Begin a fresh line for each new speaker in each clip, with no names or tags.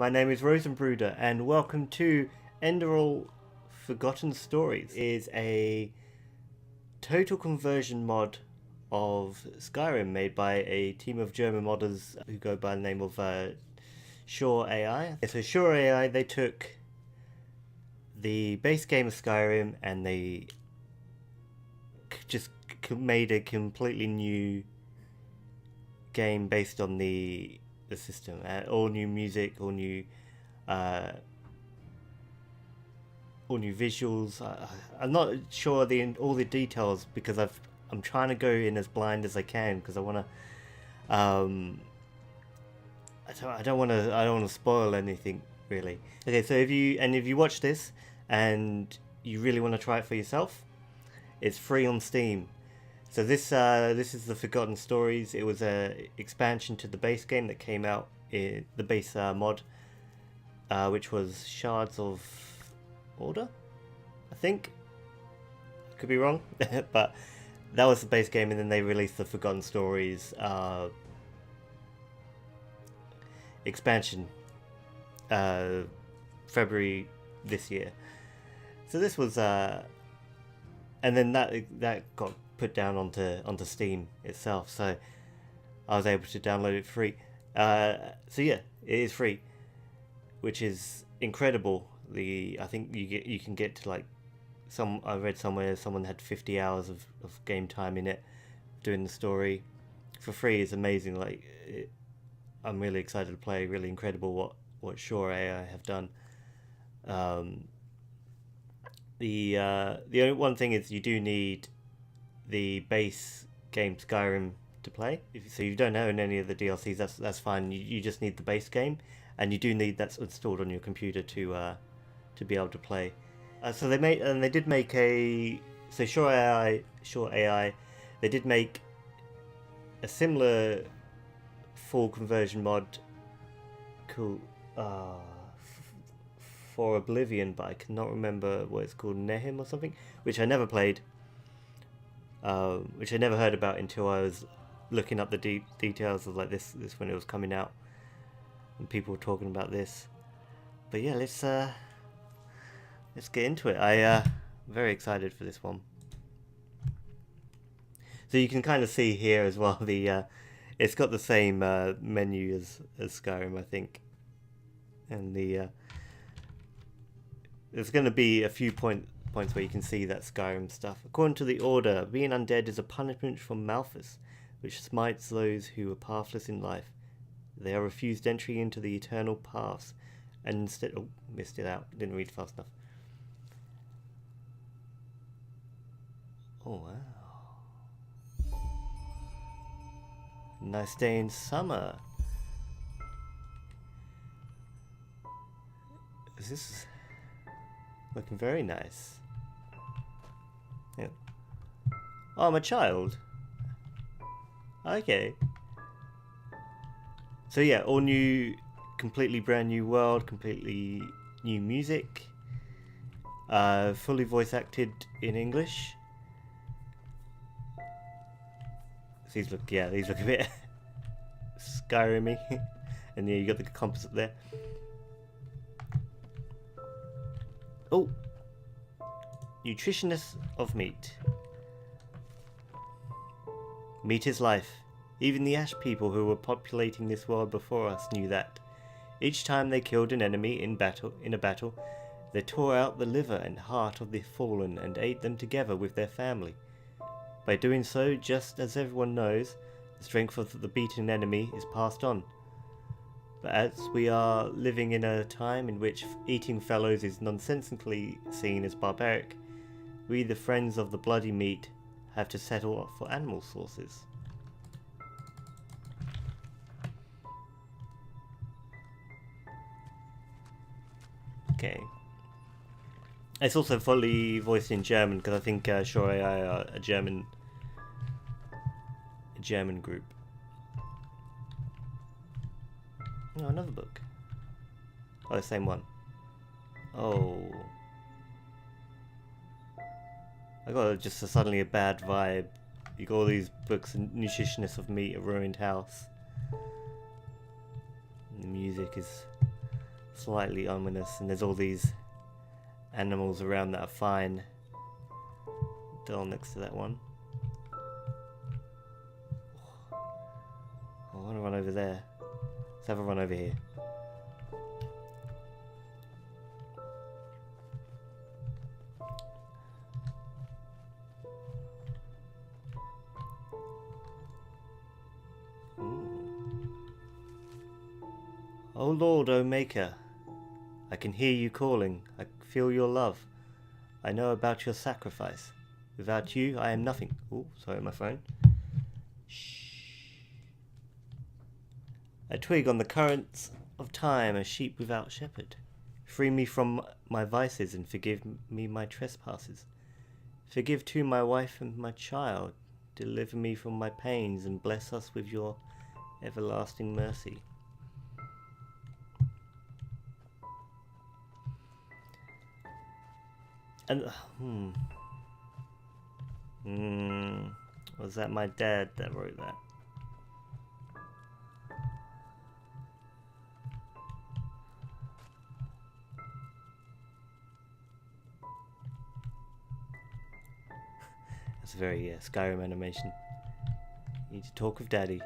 my name is Rosenbruder, and welcome to Enderal Forgotten Stories. It is a total conversion mod of Skyrim made by a team of German modders who go by the name of Sure AI. So Sure AI, they took the base game of Skyrim and they just made a completely new game based on the system. All new music, all new visuals. I'm not sure all the details because I'm trying to go in as blind as I can because I want to. I don't want to spoil anything really. Okay, so if you watch this and you really want to try it for yourself, it's free on Steam. So this is the Forgotten Stories. It was a expansion to the base game that came out in the base mod, which was Shards of Order, I think. Could be wrong, but that was the base game, and then they released the Forgotten Stories expansion February this year. So this was and then that got put down onto Steam itself, so I was able to download it free. So yeah, it is free, which is incredible. I think you can get to like I read somewhere someone had 50 hours of game time in it doing the story for free. Is amazing. I'm really excited to play. Really incredible what Sure AI have done. The only one thing is you do need the base game Skyrim to play. So you don't own any of the DLCs, that's fine. You just need the base game, and you do need that installed on your computer to be able to play. So they did make so Sure AI, they did make a similar full conversion mod called for Oblivion, but I cannot remember what it's called, Nehim or something, which I never played, which I never heard about until I was looking up the details of this when it was coming out, and people were talking about this. But yeah, let's get into it. I'm very excited for this one. So you can kind of see here as well it's got the same menu as Skyrim, I think, and there's going to be a few points where you can see that Skyrim stuff. According to the Order, being undead is a punishment from Malthus, which smites those who are pathless in life. They are refused entry into the eternal paths, and instead... Oh, missed it out. Didn't read fast enough. Oh, wow. Nice day in summer. This is looking very nice. Yeah. Oh, I'm a child. Okay. So yeah, all new, completely brand new world, completely new music, fully voice acted in English. So these look a bit Skyrim-y. And yeah, you got the composite there. Oh, nutritionists of meat. Meat is life. Even the Ash people who were populating this world before us knew that. Each time they killed an enemy in a battle, they tore out the liver and heart of the fallen and ate them together with their family. By doing so, just as everyone knows, the strength of the beaten enemy is passed on. But as we are living in a time in which eating fellows is nonsensically seen as barbaric, we, the friends of the bloody meat, have to settle for animal sources. Okay. It's also fully voiced in German because I think Sure AI are a German group. Oh, another book. Oh, the same one. Oh. I got just suddenly a bad vibe. You got all these books, Nutritionists of Meat, A Ruined House. And the music is slightly ominous, and there's all these animals around that are fine. Doll next to that one. I want to run over there. Let's have a run over here. O Lord, O Maker, I can hear you calling. I feel your love. I know about your sacrifice. Without you, I am nothing. Oh, sorry, my phone. Shh. A twig on the currents of time, a sheep without shepherd. Free me from my vices and forgive me my trespasses. Forgive too my wife and my child. Deliver me from my pains and bless us with your everlasting mercy. And was that my dad that wrote that? That's a very Skyrim animation. You need to talk with Daddy.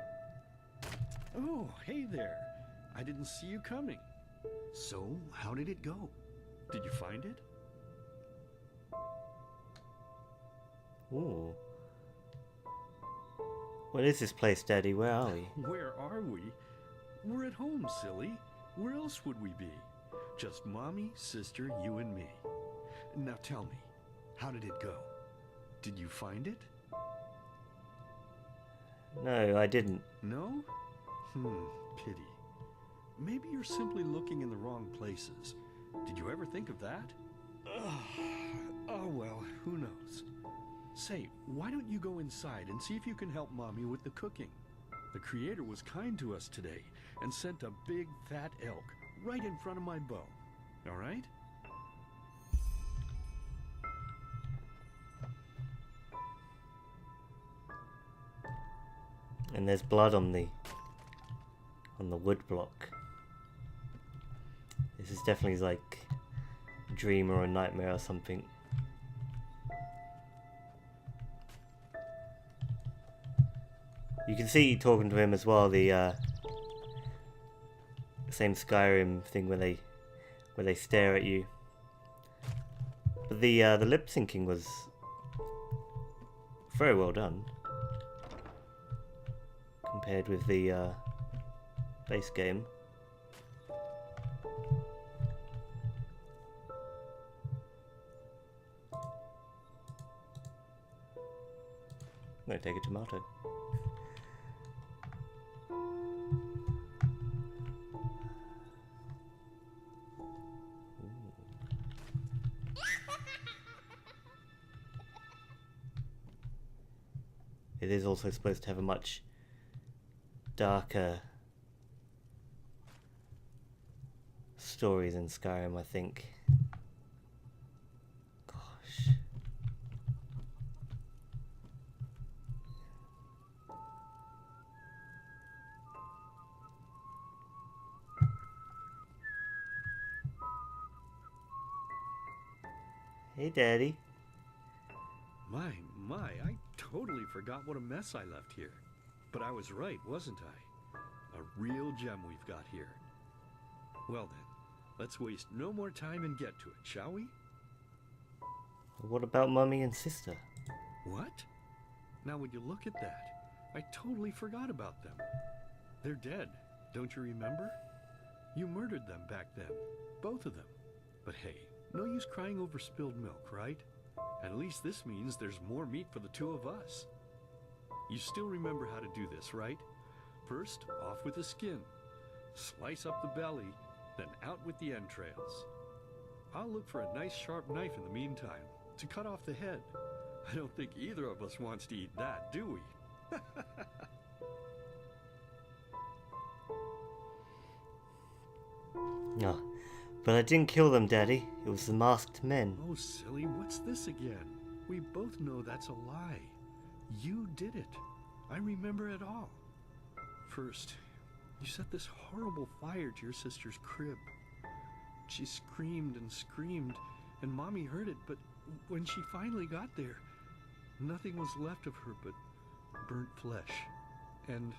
Oh, hey there. I didn't see you coming. So, how did it go? Did you find it?
Ooh. What is this place, Daddy? Where are we?
Where are we? We're at home, silly. Where else would we be? Just Mommy, sister, you and me. Now tell me, how did it go? Did you find it?
No, I didn't.
No? Pity. Maybe you're simply looking in the wrong places. Did you ever think of that? Oh well, who knows? Say, why don't you go inside and see if you can help Mommy with the cooking? The Creator was kind to us today and sent a big fat elk right in front of my bow. All right?
And there's blood on the wood block. This is definitely like a dream or a nightmare or something. You can see talking to him as well, the same Skyrim thing where they stare at you. But the lip syncing was very well done compared with the base game. I'm gonna take a tomato. It is also supposed to have a much darker story than Skyrim, I think. Gosh. Hey, Daddy.
My, I totally forgot what a mess I left here. But I was right, wasn't I? A real gem we've got here. Well then, let's waste no more time and get to it, shall we?
What about Mummy and Sister?
What? Now would you look at that? I totally forgot about them. They're dead, don't you remember? You murdered them back then, both of them. But hey, no use crying over spilled milk, right? At least this means there's more meat for the two of us. You still remember how to do this, right? First, off with the skin. Slice up the belly, then out with the entrails. I'll look for a nice sharp knife in the meantime to cut off the head. I don't think either of us wants to eat that, do we?
No. But I didn't kill them, Daddy. It was the masked men.
Oh, silly, what's this again? We both know that's a lie. You did it. I remember it all. First, you set this horrible fire to your sister's crib. She screamed and screamed, and Mommy heard it, but when she finally got there, nothing was left of her but burnt flesh. And,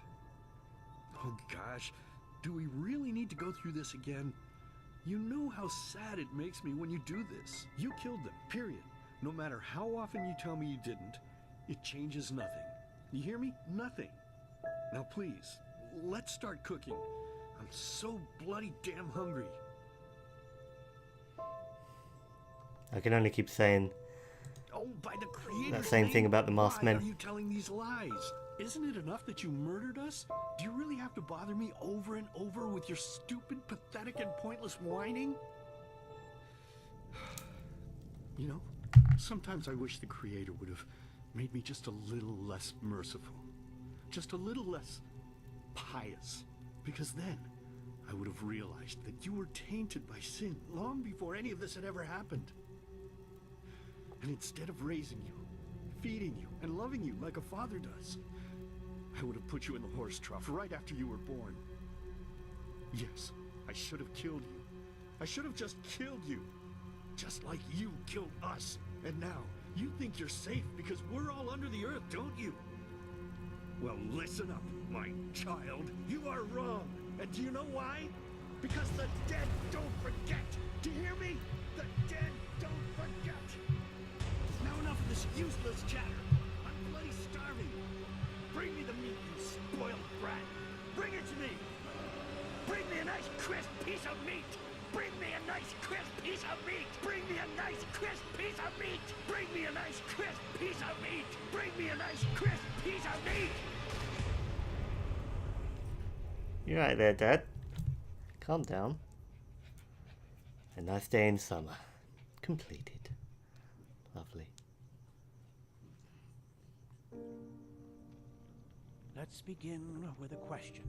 oh gosh, do we really need to go through this again? You know how sad it makes me when you do this. You killed them, period. No matter how often you tell me you didn't, it changes nothing. You hear me? Nothing. Now please, let's start cooking. I'm so bloody damn hungry.
I can only keep saying
Oh, by the creator's
that same
name,
thing about the masked men.
Why are you telling these lies? Isn't it enough that you murdered us? Do you really have to bother me over and over with your stupid, pathetic, and pointless whining? You know, sometimes I wish the creator would have made me just a little less merciful. Just a little less pious. Because then I would have realized that you were tainted by sin long before any of this had ever happened. And instead of raising you, feeding you, and loving you like a father does, I would have put you in the horse trough right after you were born. Yes, I should have killed you. I should have just killed you. Just like you killed us. And now, you think you're safe because we're all under the earth, don't you? Well, listen up, my child. You are wrong. And do you know why? Because the dead don't forget. Do you hear me? The dead don't forget. Now enough of this useless chatter. I'm bloody starving. Bring me the meat, you spoiled brat. Bring it to me. Bring me a nice crisp piece of meat. Bring me a nice crisp piece of meat. Bring me a nice crisp piece of meat. Bring me a nice crisp piece of meat. Bring me a nice crisp piece of meat.
You're right there, Dad. Calm down. A nice day in summer. Completed. Lovely.
Let's begin with a question.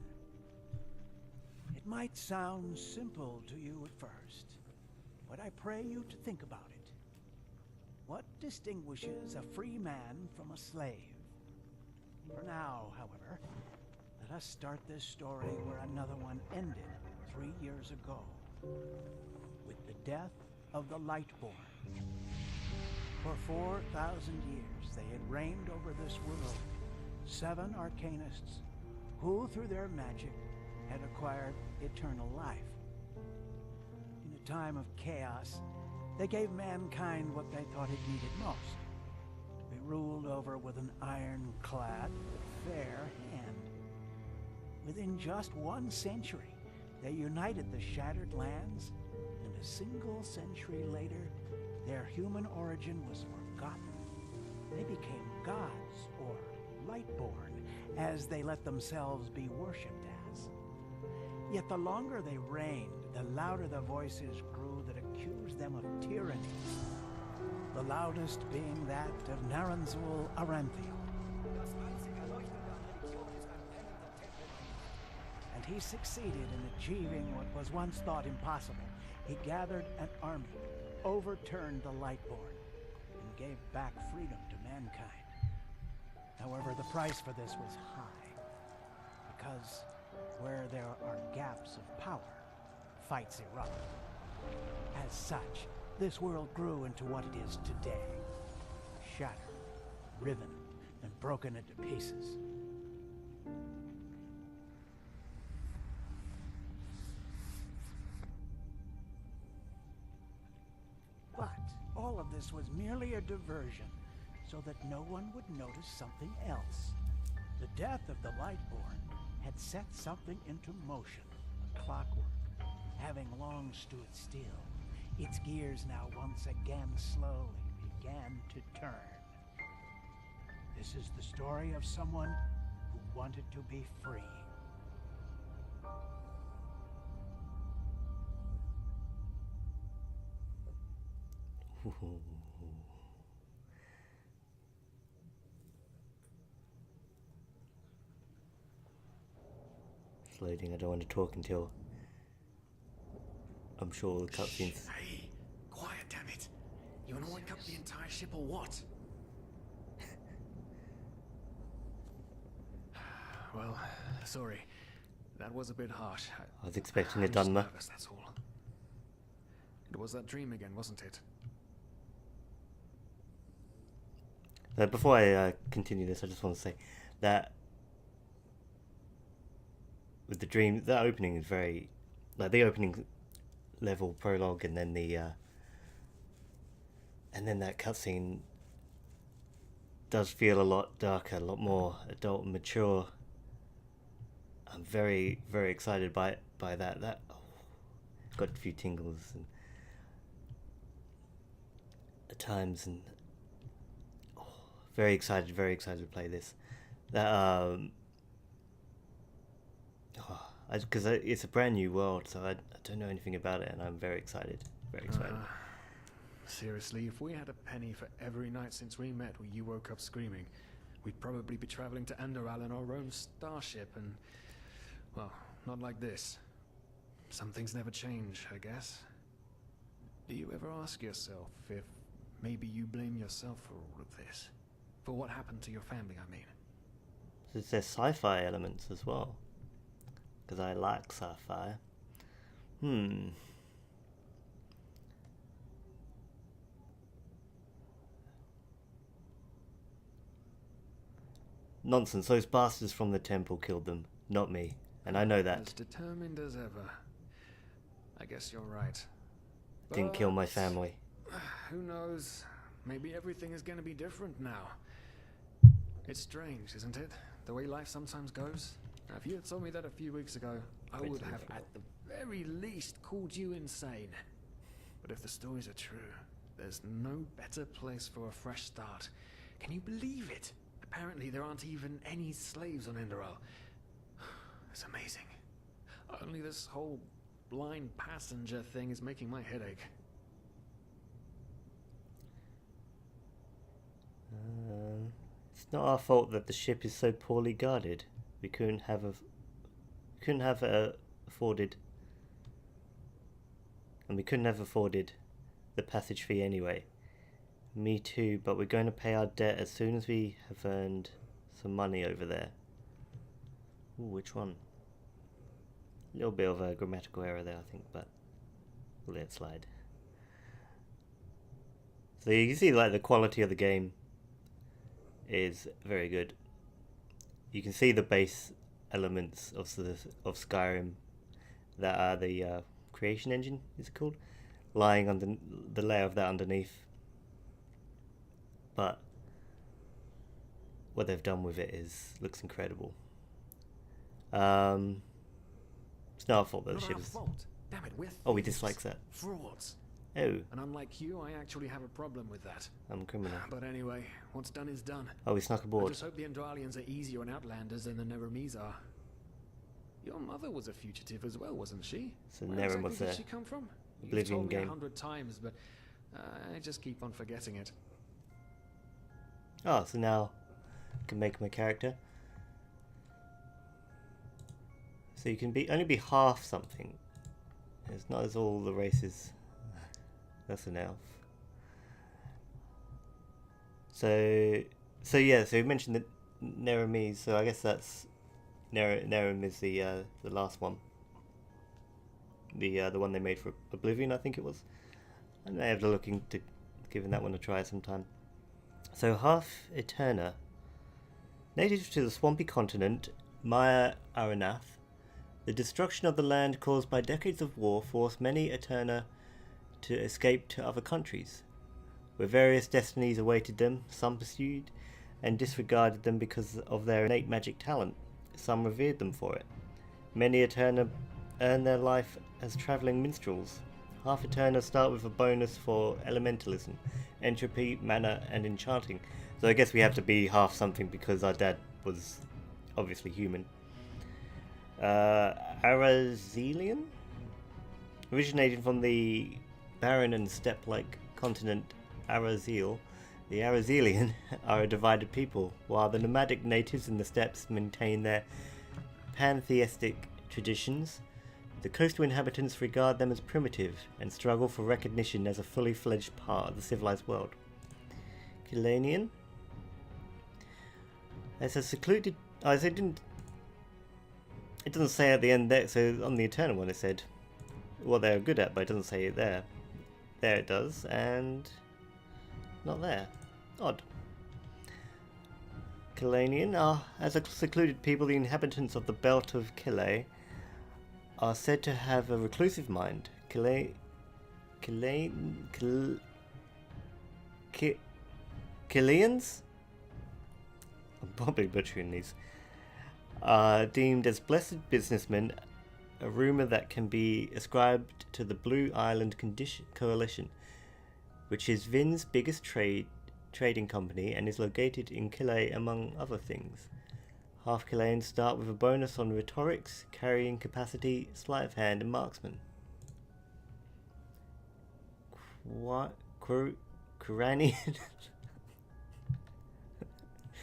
It might sound simple to you at first, but I pray you to think about it. What distinguishes a free man from a slave? For now, however, let us start this story where another one ended 3 years ago, with the death of the Lightboard. For 4,000 years they had reigned over this world, 7 arcanists who, through their magic, had acquired eternal life. In a time of chaos, they gave mankind what they thought it needed most, to be ruled over with an ironclad, fair hand. Within just 1 century, they united the shattered lands, and a single century later, their human origin was forgotten. They became gods, or Lightborn, as they let themselves be worshipped as. Yet the longer they reigned, the louder the voices grew that accused them of tyranny. The loudest being that of Naranzul Aranthiel. And he succeeded in achieving what was once thought impossible. He gathered an army, overturned the Lightboard, and gave back freedom to mankind. However, the price for this was high, because where there are gaps of power, fights erupt. As such, this world grew into what it is today. Shattered, riven, and broken into pieces. But all of this was merely a diversion, so that no one would notice something else. The death of the Lightborn had set something into motion, a clockwork, having long stood still. Its gears now once again slowly began to turn. This is the story of someone who wanted to be free.
It's loading. I don't want to talk until I'm sure all the cutscenes.
Hey, quiet, damn it! You want to wake up the entire ship or what? Well, sorry. That was a bit harsh.
I was expecting a
I'm just
Dunmer.
nervous, that's all. It was that dream again, wasn't it?
Before I continue this, I just want to say that with the dream, that opening is very, like the opening level prologue, and then that cutscene does feel a lot darker, a lot more adult and mature. I'm very, very excited by that. Got a few tingles and at times, and very excited to play this. That because it's a brand new world, so I don't know anything about it, and I'm very excited. Very excited.
Seriously, if we had a penny for every night since we met where you woke up screaming, we'd probably be traveling to Enderal in our own starship, and well, not like this. Some things never change, I guess. Do you ever ask yourself if maybe you blame yourself for all of this? For what happened to your family, I mean?
There's sci-fi elements as well, because I like sci-fi. Nonsense, those bastards from the temple killed them, not me. And I know that.
As determined as ever. I guess you're right.
Didn't kill my family.
Who knows? Maybe everything is going to be different now. It's strange, isn't it? The way life sometimes goes. Now, if you had told me that a few weeks ago, I would have at the very least called you insane. But if the stories are true, there's no better place for a fresh start. Can you believe it? Apparently there aren't even any slaves on Enderal. It's amazing. Only this whole blind passenger thing is making my head ache.
It's not our fault that the ship is so poorly guarded. We couldn't have afforded, and we couldn't have afforded the passage fee anyway. Me too, but we're going to pay our debt as soon as we have earned some money over there. Ooh, which one? A little bit of a grammatical error there, I think, but we'll let it slide. So you can see, like, the quality of the game is very good. You can see the base elements of Skyrim that are the creation engine, is it called? Lying under the layer of that underneath. But what they've done with it looks incredible. It's not our fault that the ship is...
Damn it, we're
Oh, he dislikes that.
frauds.
Oh,
And unlike you, I actually have a problem with that.
I'm a criminal.
But anyway, what's done is done.
Oh, he snuck
I
aboard.
just hope the Endralians are easier on Outlanders than the Neremes are. Your mother was a fugitive as well, wasn't she?
So
Where
Neren
exactly
was
did
there.
she come from? You've
Oblivion
told me
game.
100 times, but I just keep on forgetting it.
Oh, so now I can make my character. So you can only be half something. It's not as all the races. That's an elf. So yeah. So you mentioned the Neremes. So I guess that's Nerem is the last one. The one they made for Oblivion, I think it was. I may have to look into giving that one a try sometime. So half Eterna, native to the swampy continent Maya Aranath, the destruction of the land caused by decades of war forced many Eterna to escape to other countries, where various destinies awaited them. Some pursued and disregarded them because of their innate magic talent. Some revered them for it. Many Eterna earn their life as travelling minstrels. Half Eterna start with a bonus for elementalism, entropy, mana, and enchanting. So I guess we have to be half something because our dad was obviously human. Arazelian? Originating from the barren and steppe-like continent Arazel, the Arazelian are a divided people, while the nomadic natives in the steppes maintain their pantheistic traditions. The coastal inhabitants regard them as primitive and struggle for recognition as a fully fledged part of the civilized world. Kilanian? It's a secluded... Oh, it didn't... It doesn't say at the end there, so on the Eternal one it said what they're good at, but it doesn't say it there. There it does, and not there. Odd. Kilanian are, as a secluded people, the inhabitants of the belt of Kile are said to have a reclusive mind. Kilians? I'm probably butchering these. Are deemed as blessed businessmen, a rumour that can be ascribed to the Blue Island Coalition, which is Vin's biggest trading company and is located in Kile, among other things. Half Kileans start with a bonus on rhetorics, carrying capacity, sleight of hand, and marksman. What? Quranian?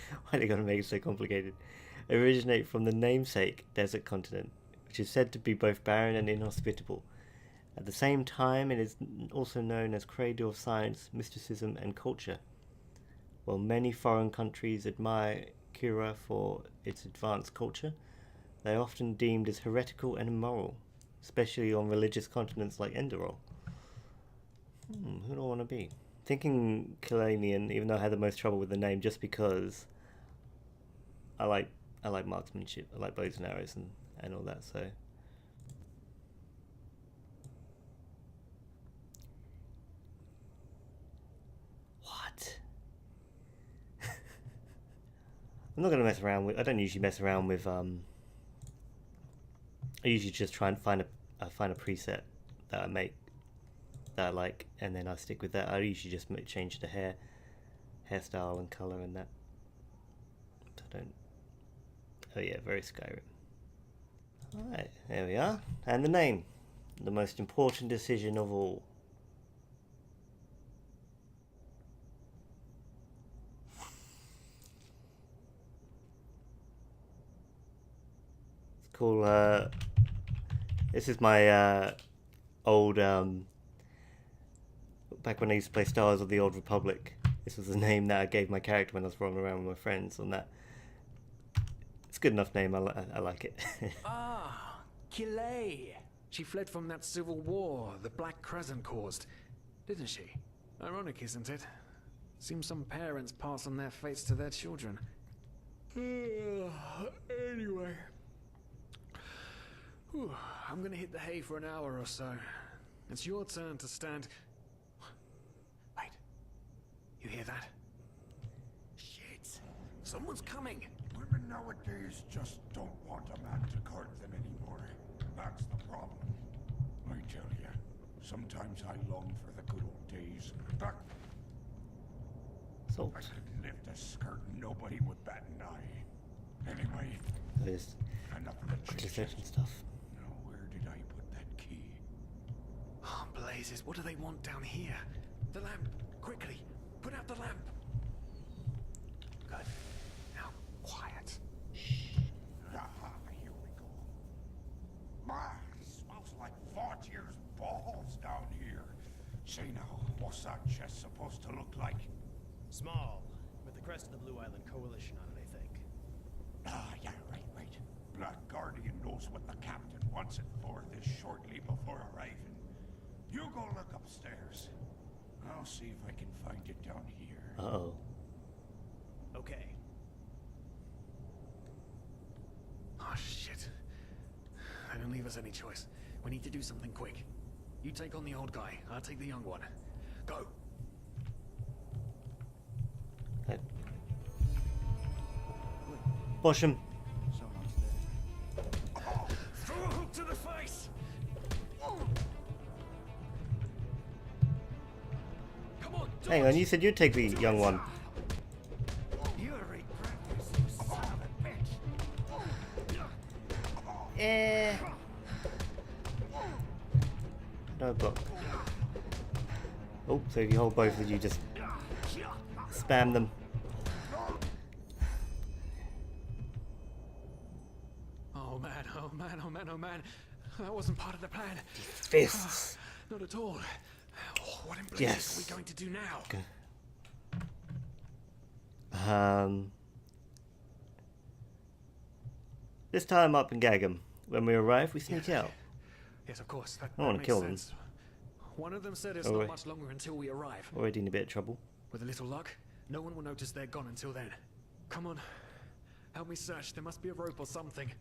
Why are they going to make it so complicated? Originate from the namesake desert continent, which is said to be both barren and inhospitable. At the same time, it is also known as cradle of science, mysticism, and culture. While many foreign countries admire Kura for its advanced culture, they are often deemed as heretical and immoral, especially on religious continents like Enderal. Who do I want to be? Thinking Kilanian, even though I had the most trouble with the name, just because I like marksmanship, I like bows and arrows and all that, so. What? I'm not going to mess around with, I don't usually mess around with, I usually just try and find a preset that I make, that I like, and then I stick with that. I usually just change the hairstyle and colour and that. I don't. Oh yeah, very Skyrim. Alright, there we are. And the name. The most important decision of all. It's cool. This is my old back when I used to play Star Wars of the Old Republic. This was the name that I gave my character when I was rolling around with my friends on that. It's a good enough name, I like it.
Ah, Kile.
She fled from that civil war the Black Crescent caused, didn't she? Ironic, isn't it? Seems some parents pass on their fates to their children. Anyway. Whew, I'm gonna hit the hay for an hour or so. It's your turn to stand. Wait. You hear that? Shit. Someone's coming.
Women nowadays just don't want a man to guard them anymore. That's the problem. I tell you, sometimes I long for the good old days. Back
Salt.
I could lift a skirt and nobody would bat an eye. Anyway,
There's
enough of the chit
desertion stuff.
Now, where did I put that key?
Oh, blazes, what do they want down here? The lamp, quickly, put out the lamp. Good. Now, quiet.
Ah, here we go. Ah, it smells like 4 years balls down here. Say now, what's that chest supposed to look like?
Small, with the crest of the Blue Island Coalition on it, I think.
Ah, yeah, right. Black Guardian knows what the captain wants it for this shortly before arriving. You go look upstairs. I'll see if I can find it down here.
Uh-oh.
Okay.
Oh, shit. They don't leave us any choice. We need to do something quick. You take on the old guy, I'll take the young one. Go!
Okay. Push him.
Someone's there.
Throw a hook to the face! Come on,
Hang on, you said you'd take the young one.
You regret this, you son of a bitch.
No block. Oh, so if you hold both of you, just spam them.
Oh man, oh man, oh man, oh man. That wasn't part of the plan.
Fists.
Not at all. Oh, what in blazes
Yes.
are we going to do now?
Let's tie him up and gag him. When we arrive, we sneak out.
Yes, of course. That
I wanna
makes
kill them.
sense. One of them said it's
Oh,
not much longer until we arrive.
Already in a bit of trouble.
With a little luck, no one will notice they're gone until then. Come on, help me search. There must be a rope or something.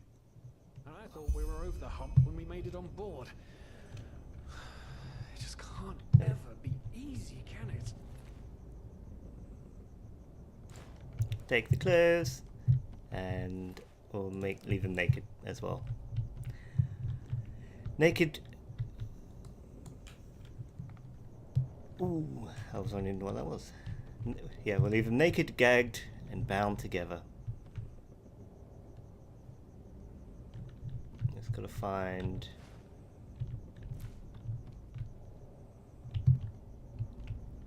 I thought we were over the hump when we made it on board. It just can't ever be easy, can it?
Take the clothes, and we'll leave them naked as well. Naked. Ooh, I was wondering what that was. Yeah, we'll leave them naked, gagged, and bound together. Just gotta find.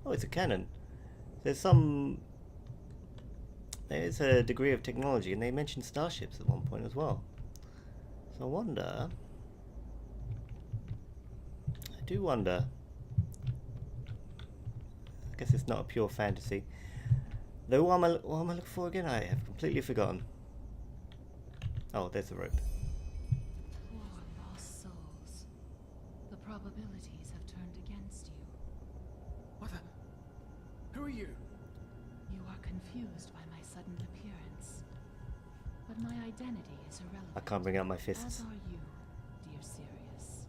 Oh, it's a cannon. There's a degree of technology, and they mentioned starships at one point as well. So I wonder. I do wonder. I guess it's not a pure fantasy. Though what am I looking for again? I have completely forgotten. Oh, there's the rope.
Poor lost souls. The probabilities have turned against you.
What the? Who are you?
You are confused by my sudden appearance. But my identity is irrelevant.
I can't bring out my
As
fists.
are you, dear Sirius.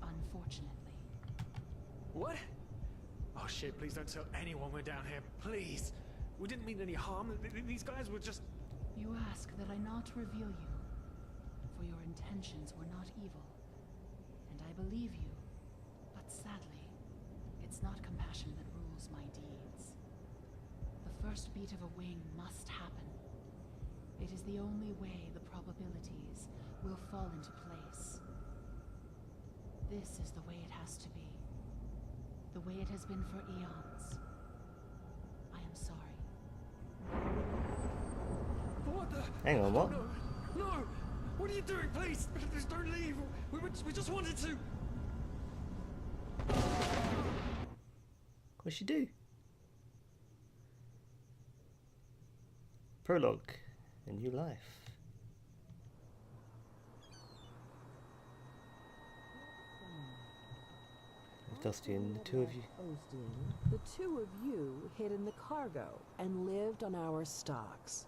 Unfortunately.
What? Oh shit, please don't tell anyone we're down here, please. We didn't mean any harm. These guys were just...
You ask that I not reveal you, for your intentions were not evil. And I believe you. But sadly, it's not compassion that rules my deeds. The first beat of a wing must happen. It is the only way the probabilities will fall into place. This is the way it has to be. The way it has been for eons. I am sorry.
What the?
Hang on, what?
No, no! What are you doing, please? Please don't leave. We just wanted to...
What'd she do? Prologue. A new life. Dusty and the two of you.
Boasting, the two of you hid in the cargo and lived on our stocks.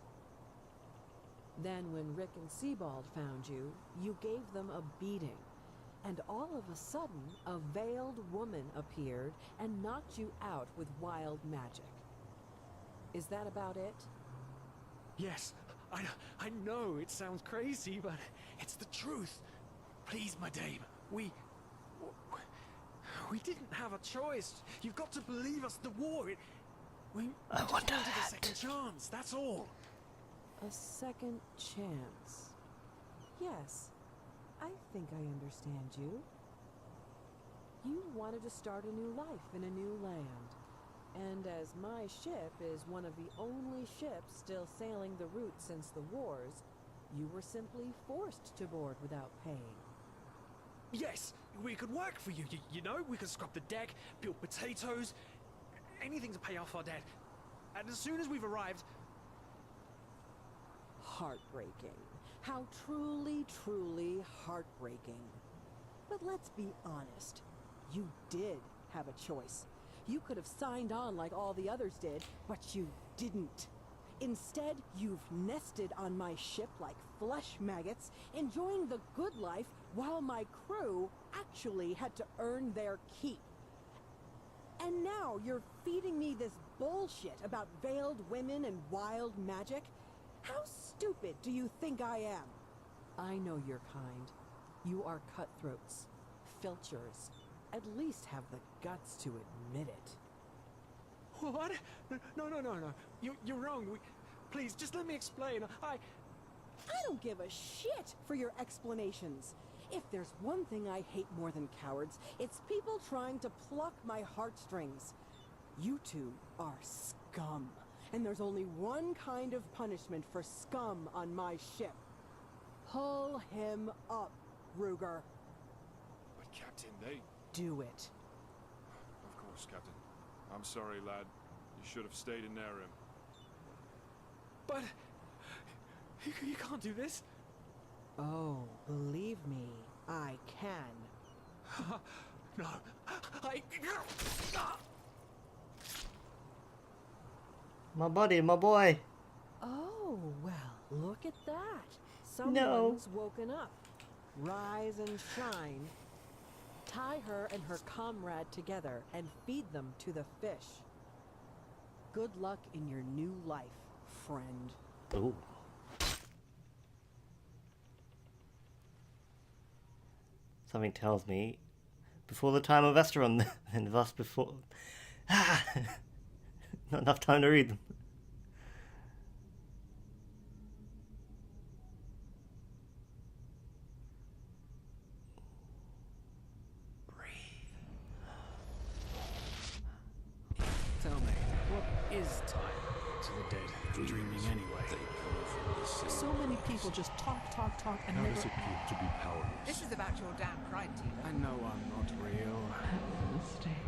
Then when Rick and Sebald found you, you gave them a beating. And all of a sudden, a veiled woman appeared and knocked you out with wild magic. Is that about it?
Yes, I know it sounds crazy, but it's the truth. Please, my dame, we didn't have a choice. You've got to believe us. The war, we just wanted a second chance. That's all.
A second chance. Yes, I think I understand you. You wanted to start a new life in a new land. And as my ship is one of the only ships still sailing the route since the wars, you were simply forced to board without paying.
Yes, we could work for you. You know, we could scrub the deck, peel potatoes, anything to pay off our debt. And as soon as we've arrived...
Heartbreaking. How truly, truly heartbreaking. But let's be honest. You did have a choice. You could have signed on like all the others did, but you didn't. Instead, you've nested on my ship like flesh maggots, enjoying the good life while my crew actually had to earn their keep. And now you're feeding me this bullshit about veiled women and wild magic? How stupid do you think I am? I know your kind. You are cutthroats, filchers. At least have the guts to admit it.
What? No. You're wrong. Please, just let me explain. I
don't give a shit for your explanations. If there's one thing I hate more than cowards, it's people trying to pluck my heartstrings. You two are scum. And there's only one kind of punishment for scum on my ship. Pull him up, Ruger.
But Captain, they...
Do it.
Of course, Captain. I'm sorry, lad. You should have stayed in Nerim.
But... You can't do this.
Oh, believe me, I can.
No.
My body, my boy.
Oh, well, look at that. Someone's woken up. Rise and shine. Tie her and her comrade together and feed them to the fish. Good luck in your new life, friend.
Ooh. Something tells me before the time of Esteron, and thus before. Not enough time to read them.
Tell me, what is time to the dead? Dreaming anyway.
So many people just talk, and
How
never...
does it feel to be powerless?
This is about your damn pride, team.
I know I'm not real.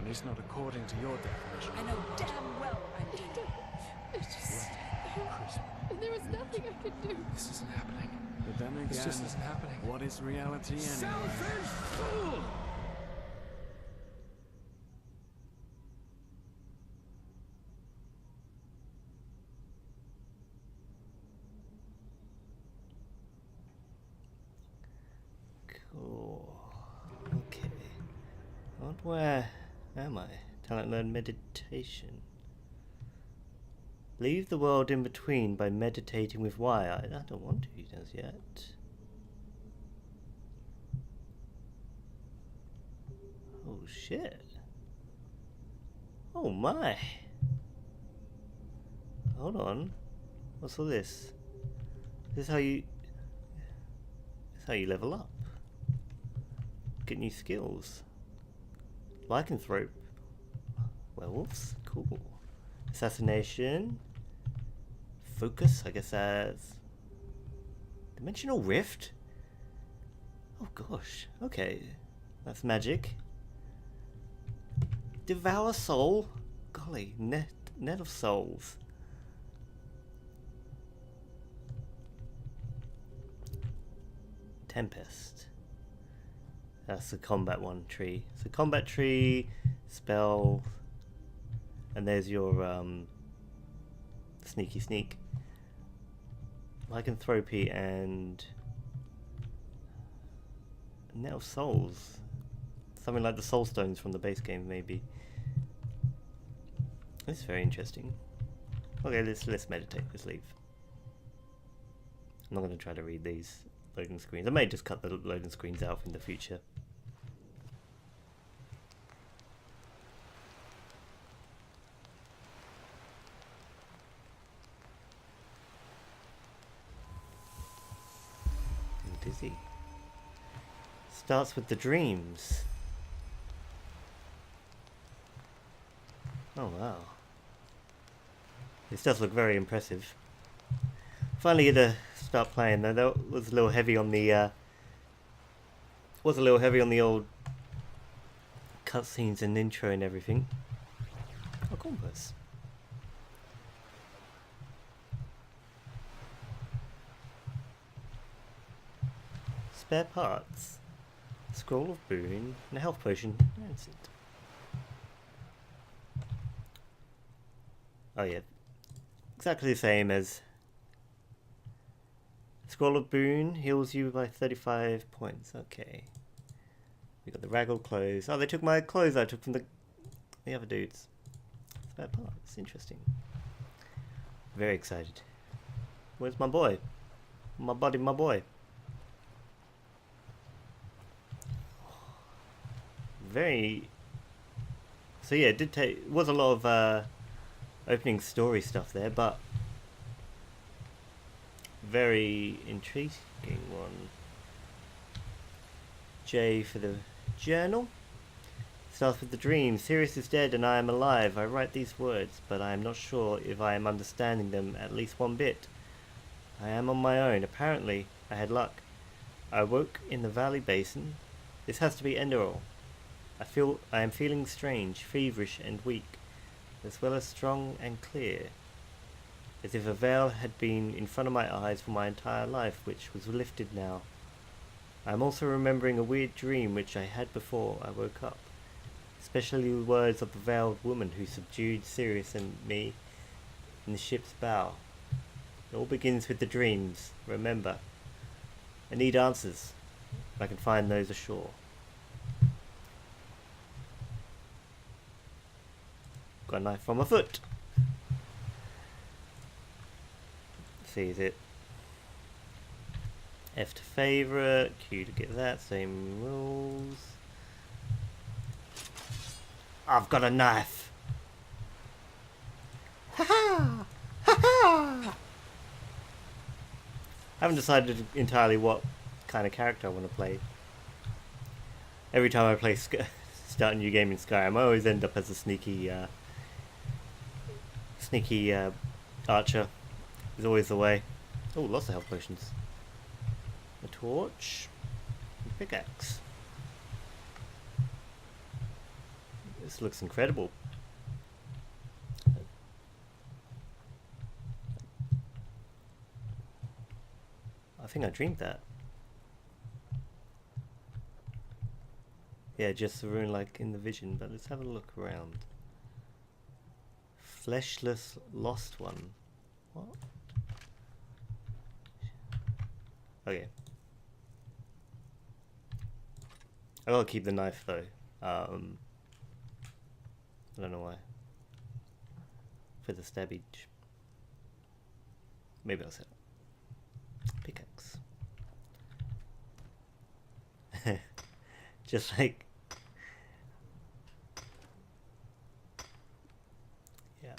At least not according to your definition.
I know damn well I'm dead.
It's just... There was nothing I could do.
This isn't happening. But then again,
This just isn't happening.
what is reality anyway?
Selfish fool!
Cool. Okay. Not where am I? Talent learn meditation. Leave the world in between by meditating with Y. I don't want to use as yet. Oh shit. Oh my. Hold on. What's all this? This is how you level up. Get new skills. Lycanthrope. Werewolves? Cool. Assassination. Focus, I guess that's... Dimensional Rift? Oh gosh. Okay. That's magic. Devour Soul? Golly, net of souls. Tempest. That's the combat one tree. So combat tree, spell, and there's your sneaky sneak. Lycanthropy and Net of Souls. Something like the Soul Stones from the base game, maybe. This is very interesting. Okay, let's meditate. Let's leave. I'm not going to try to read these loading screens. I may just cut the loading screens out in the future. I'm dizzy. Starts with the dreams. Oh wow. This does look very impressive. Finally get to start playing though. That was a little heavy on the old cutscenes and intro and everything. Oh, compass. Spare parts. Scroll of boon and a health potion. That's it. Oh yeah. Exactly the same as Scroll of Boon heals you by 35 points. Okay. We got the raggled clothes. Oh, they took my clothes I took from the other dudes. Spare parts. Interesting. Very excited. Where's my boy? My buddy, my boy. Very... So yeah, it was a lot of opening story stuff there, but very intriguing one. J for the journal. Starts with the dream. Sirius is dead and I am alive. I write these words, but I am not sure if I am understanding them at least one bit. I am on my own. Apparently, I had luck. I woke in the valley basin. This has to be Enderal. I am feeling strange, feverish and weak, as well as strong and clear, as if a veil had been in front of my eyes for my entire life, which was lifted now. I am also remembering a weird dream which I had before I woke up. especially the words of the veiled woman who subdued Sirius and me in the ship's bow. It all begins with the dreams, remember. I need answers, if I can find those ashore. Got a knife from my foot. Let's see, is it F to favourite, Q to get that, same rules. I've got a knife! Ha-ha! Ha-ha! I haven't decided entirely what kind of character I want to play. Every time I play start a new game in Skyrim, I always end up as a sneaky archer. Is always the way. Oh, lots of health potions. A torch. A pickaxe. This looks incredible. I think I dreamed that. Yeah, just the rune like in the vision, but let's have a look around. Fleshless lost one. What? Okay. I gotta keep the knife though. I don't know why. For the stabbage. Maybe I'll sell it. Pickaxe. Just like... Yeah.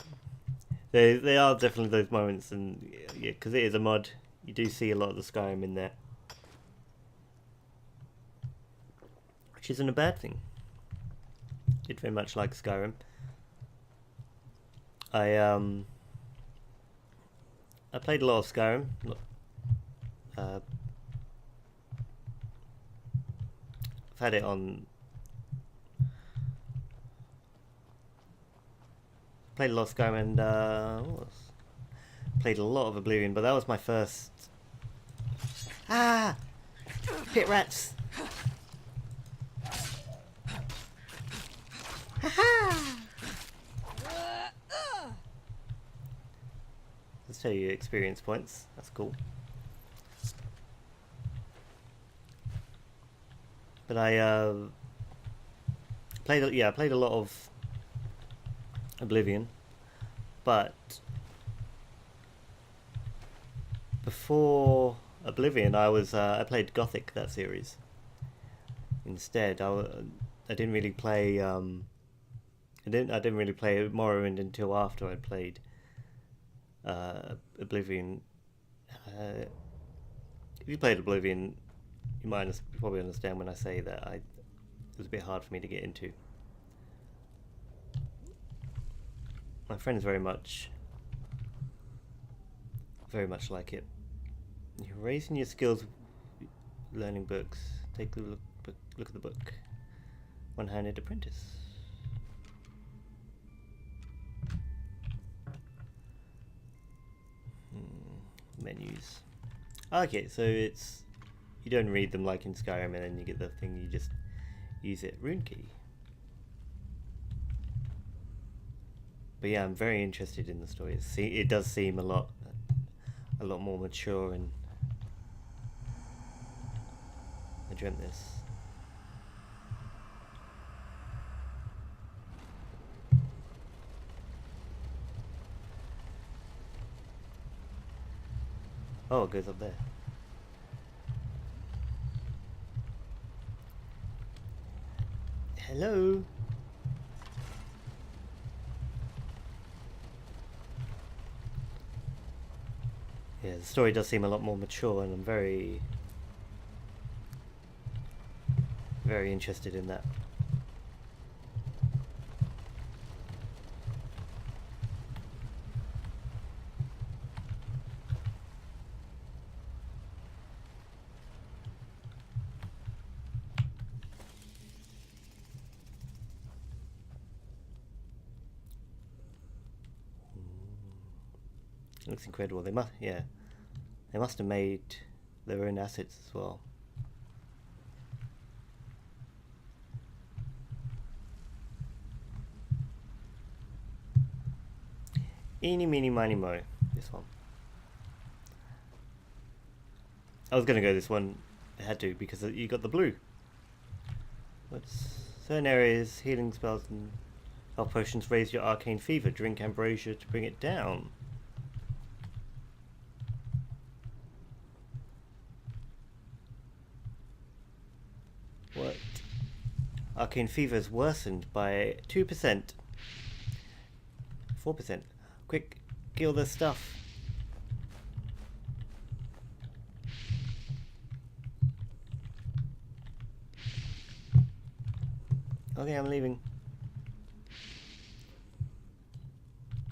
They are definitely those moments, and yeah, because it is a mod, you do see a lot of the Skyrim in there. Which isn't a bad thing. Did very much like Skyrim. I played a lot of Skyrim. I've had it on. Played a lot of Skyrim and what else? Played a lot of Oblivion, but that was my first. Ah, pit rats. Let's tell you experience points. That's cool. But I played a lot of Oblivion, but before Oblivion, I played Gothic, that series. Instead, I didn't really play I didn't really play Morrowind until after I played Oblivion. If you played Oblivion, you might probably understand when I say that it was a bit hard for me to get into. My friends very much like it. You're raising your skills, learning books. Take a look at the book. One-handed apprentice. Menus. Okay, so it's you don't read them like in Skyrim, and then you get the thing. You just use it. Rune key. But yeah, I'm very interested in the story. It does seem a lot more mature, and I dreamt this. Oh, it goes up there. Hello. Yeah, the story does seem a lot more mature, and I'm very, very interested in that. Looks incredible. They must have made their own assets as well. Eeny, meeny, miny, mo. This one. I was gonna go this one. I had to because you got the blue. What's certain areas, healing spells and health potions raise your arcane fever. Drink ambrosia to bring it down. What? Arcane fever is worsened by 2%. 4%. Quick, kill this stuff. Okay, I'm leaving.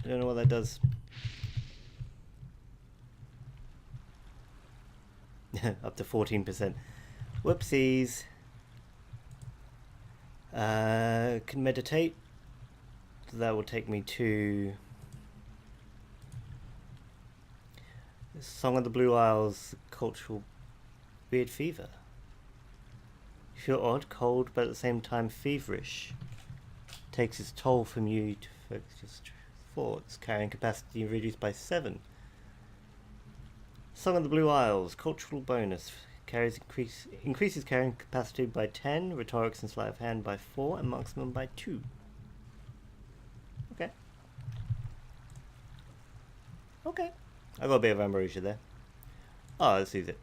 I don't know what that does. Up to 14%. Whoopsies. Can meditate. So that will take me to Song of the Blue Isles Cultural Weird Fever. You feel odd, cold, but at the same time feverish. Takes its toll from you to focus your thoughts. Carrying capacity reduced by 7. Song of the Blue Isles Cultural bonus. Increases carrying capacity by 10, rhetorics and sleight of hand by 4, and marksman by 2. Okay. Okay. I got a bit of ambrosia there. Oh, let's use it.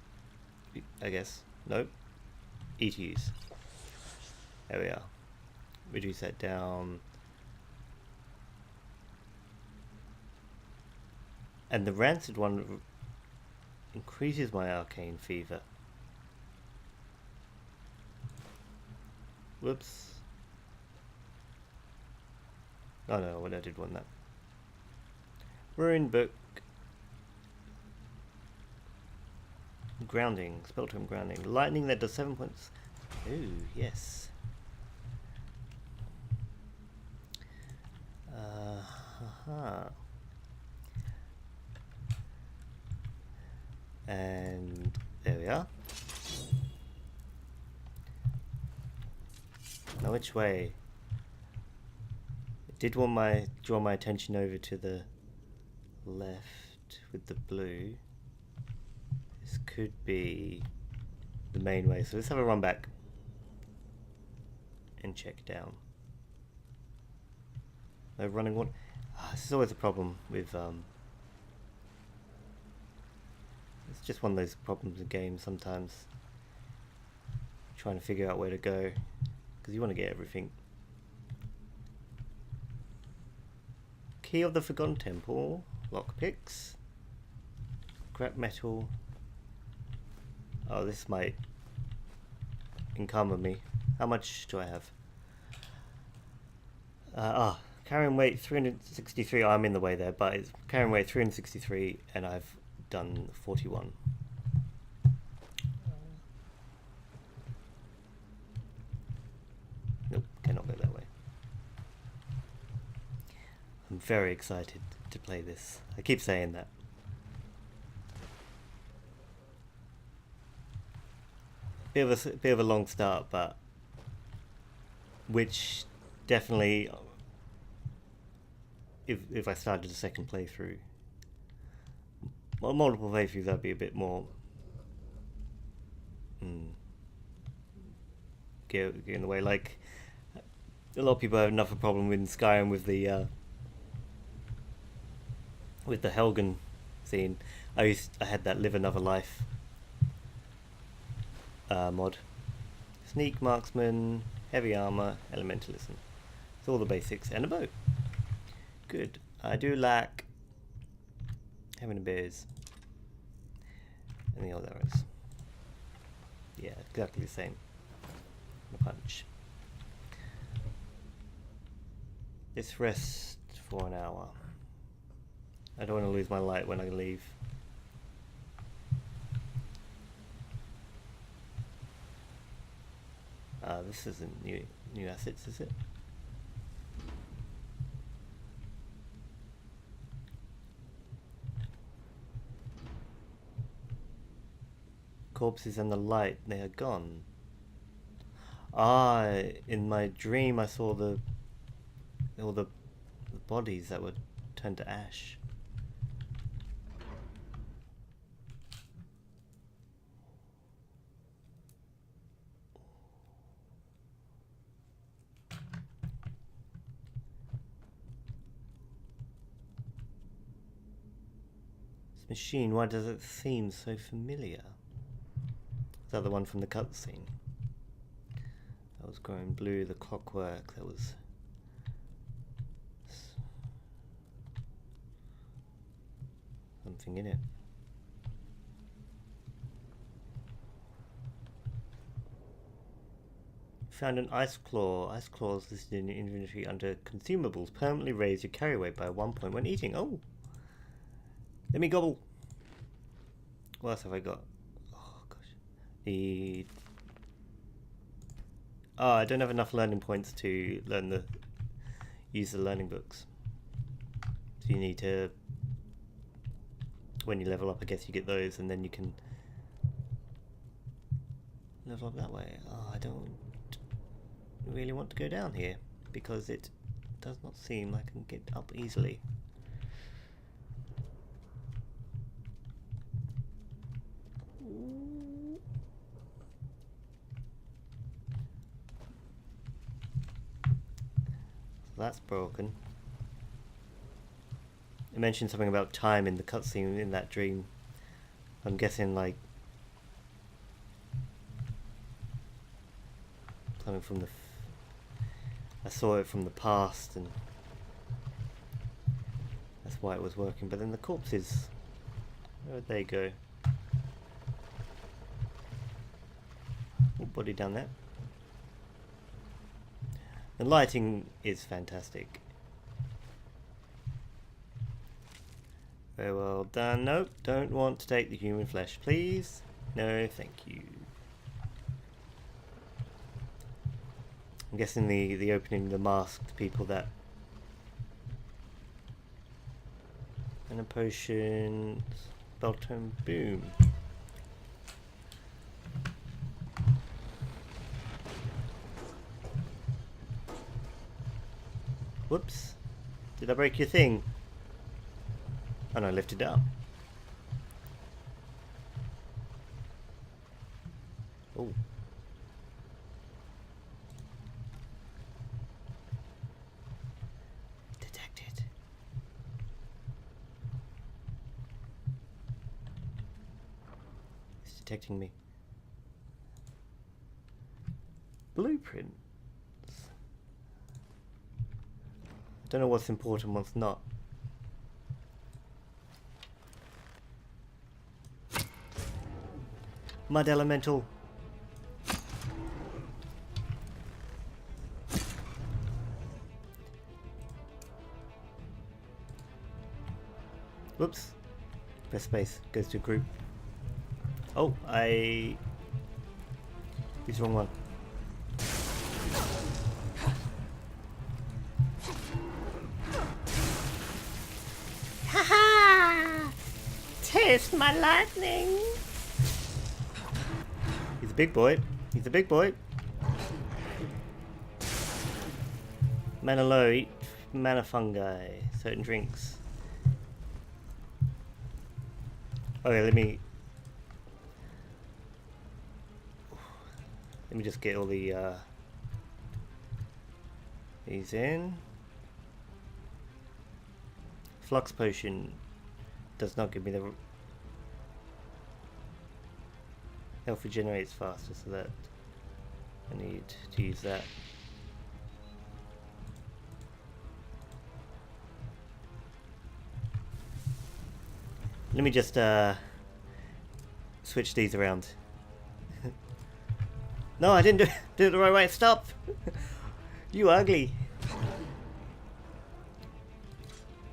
I guess. Nope. E to use. There we are. Reduce that down. And the rancid one increases my arcane fever. Whoops. Oh no, I did want that. Rune book. Grounding. Spell term grounding. Lightning that does 7 points. Ooh, yes. And there we are. Now which way? I did want my draw my attention over to the left with the blue. This could be the main way, so let's have a run back and check down. No running water. This is always a problem with it's just one of those problems in games sometimes. Trying to figure out where to go, because you want to get everything. Key of the Forgotten Temple, lockpicks, scrap metal. Oh, this might encumber me. How much do I have? Carrying weight 363. I'm in the way there, but it's carrying weight 363, and I've done 41. Nope, cannot go that way. I'm very excited to play this. I keep saying that. Bit of a long start, but which definitely, if I started a second playthrough, well, multiple playthroughs, that'd be a bit more get in the way. Like a lot of people have enough of a problem with Skyrim with the Helgen scene. I had that Live Another Life mod. Sneak, marksman, heavy armor, elementalism. It's all the basics, and a bow. Good. I do lack having a bears and the old arrows. Yeah, exactly the same. A punch. Let's rest for an hour. I don't want to lose my light when I leave. This isn't new assets, is it? Corpses and the light, they are gone. In my dream I saw all the bodies that were turned to ash. machine, why does it seem so familiar? Is that the one from the cutscene? That was growing blue, the clockwork, there was something in it. Found an ice claw. Ice claws listed in your inventory under consumables. Permanently raise your carry weight by 1 point when eating. Oh! Let me gobble! What else have I got? Oh gosh. I don't have enough learning points to use the learning books. So you need to, when you level up, I guess you get those and then you can level up that way. Oh, I don't really want to go down here because it does not seem like I can get up easily. So that's broken. It mentioned something about time in the cutscene in that dream. I'm guessing like something from I saw it from the past and that's why it was working. But then the corpses, where'd they go? Oh, body down there. The lighting is fantastic. Very well done. Nope, don't want to take the human flesh, please. No, thank you. I'm guessing the opening, the masked people that... And a potion... Spell-tome boom. Whoops. Did I break your thing? Oh no, I lifted it up. Oh. Detected. It's detecting me. Blueprints. Don't know what's important, what's not. Mud elemental. Whoops. Press space. Goes to group. Oh, I... Use the wrong one. Haha! Taste my lightning! He's a big boy. He's a big boy. Mana low, eat mana fungi. Certain drinks. Okay, let me just get all the these in. Flux potion does not give me the health regenerates faster, so that I need to use that. Let me just switch these around. No, I didn't do it the right way. Stop! You ugly.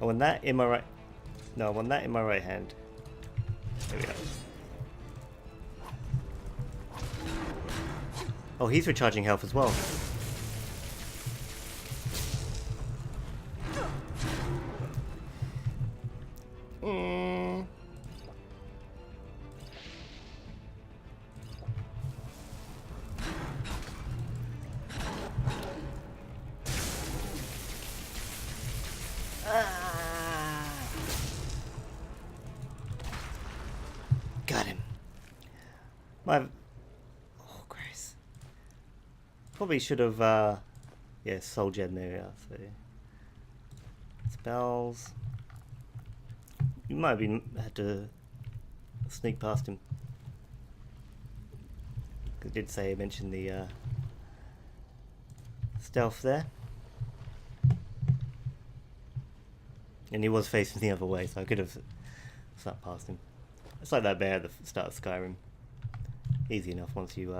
I want that in my right. No, I want that in my right hand. There we go. Oh, he's recharging health as well. Got him. Oh, Christ. Probably should have, yeah, soul gem there. So spells. You might have been had to sneak past him. I did say I mentioned the stealth there. And he was facing the other way, so I could have slapped past him. It's like that bear at the start of Skyrim. Easy enough once you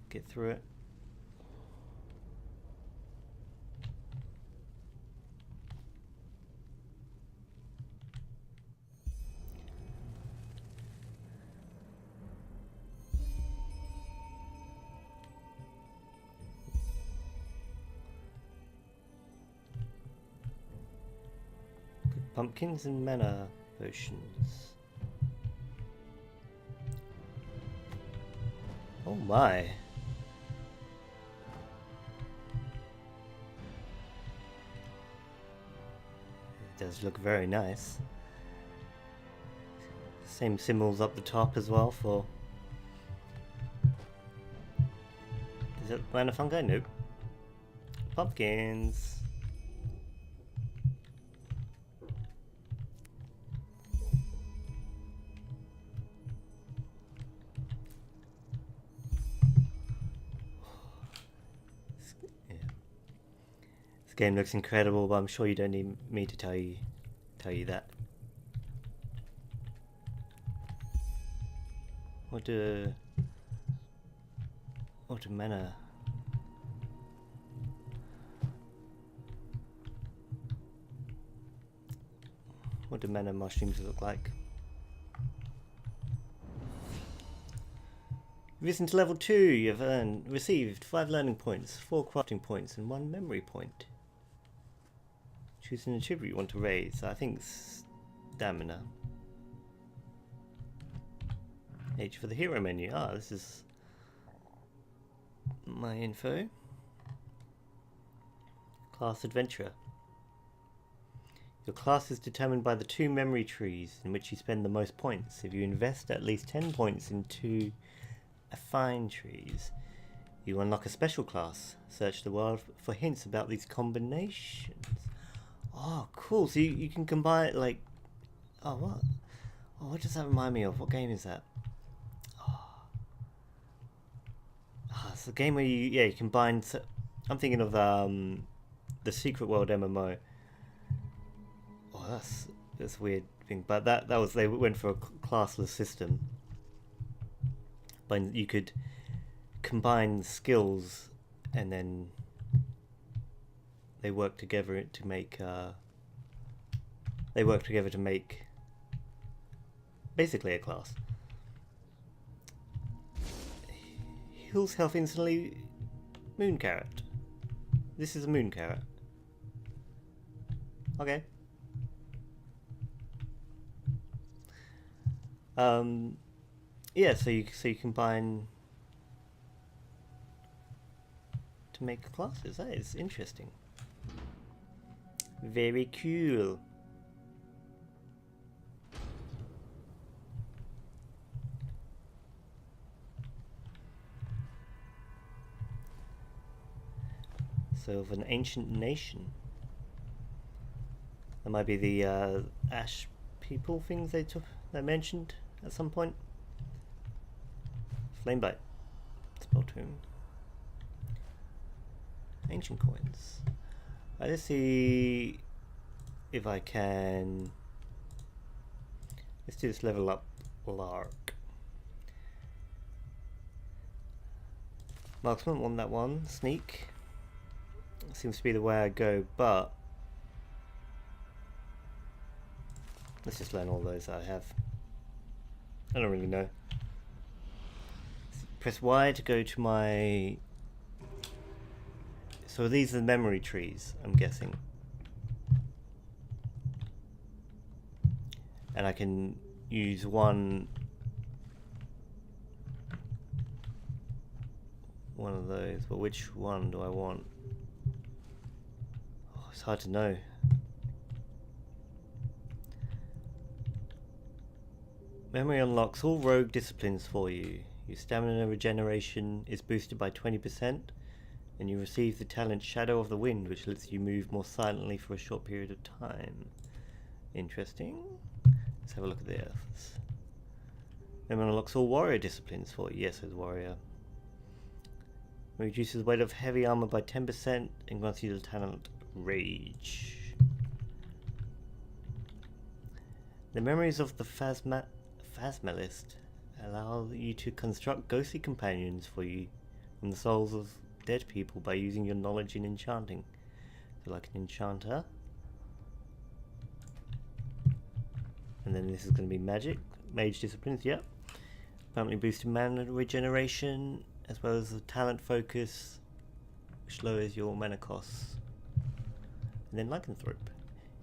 get through it. Pumpkins and mana potions. Oh my. It does look very nice. Same symbols up the top as well for... Is it mana fungi? Nope. Pumpkins. This game looks incredible, but I'm sure you don't need me to tell you that. What do mana? What do mana mushrooms look like? Risen to level 2, you've received 5 learning points, 4 crafting points, and 1 memory point. Choose an attribute you want to raise. I think stamina. H for the hero menu. Ah, this is my info. Class adventurer. Your class is determined by the 2 memory trees in which you spend the most points. If you invest at least 10 points into affine trees, you unlock a special class. Search the world for hints about these combinations. Oh, cool. So you can combine, like... Oh, what? Oh, what does that remind me of? What game is that? Oh, it's a game where you combine... I'm thinking of the Secret World MMO. Oh, that's a weird thing. But that was... They went for a classless system. But you could combine skills and then... They work together to make basically a class. Heals health instantly. Moon carrot. This is a moon carrot. Okay. Yeah, so you combine to make classes. That is interesting. Very cool. So of an ancient nation. That might be the Ash people things they mentioned at some point. Flamebite. Spell tomb. Ancient coins. Let's see if I can... Let's do this level up lark. Marksman, want that one. Sneak. Seems to be the way I go, but... Let's just learn all those I have. I don't really know. Press Y to go to my... So these are the memory trees, I'm guessing. And I can use one of those, but which one do I want? Oh, it's hard to know. Memory unlocks all rogue disciplines for you. Your stamina regeneration is boosted by 20%. And you receive the talent Shadow of the Wind, which lets you move more silently for a short period of time. Interesting. Let's have a look at the others. Then unlocks all warrior disciplines for you. Yes, as warrior. Reduces weight of heavy armor by 10% and grants you the talent Rage. The memories of the Phasmalist allow you to construct ghostly companions for you from the souls of dead people by using your knowledge in enchanting. So like an enchanter. And then this is going to be magic. Mage disciplines, yep. Permanently boosted mana regeneration, as well as the talent focus, which lowers your mana costs. And then lycanthrope.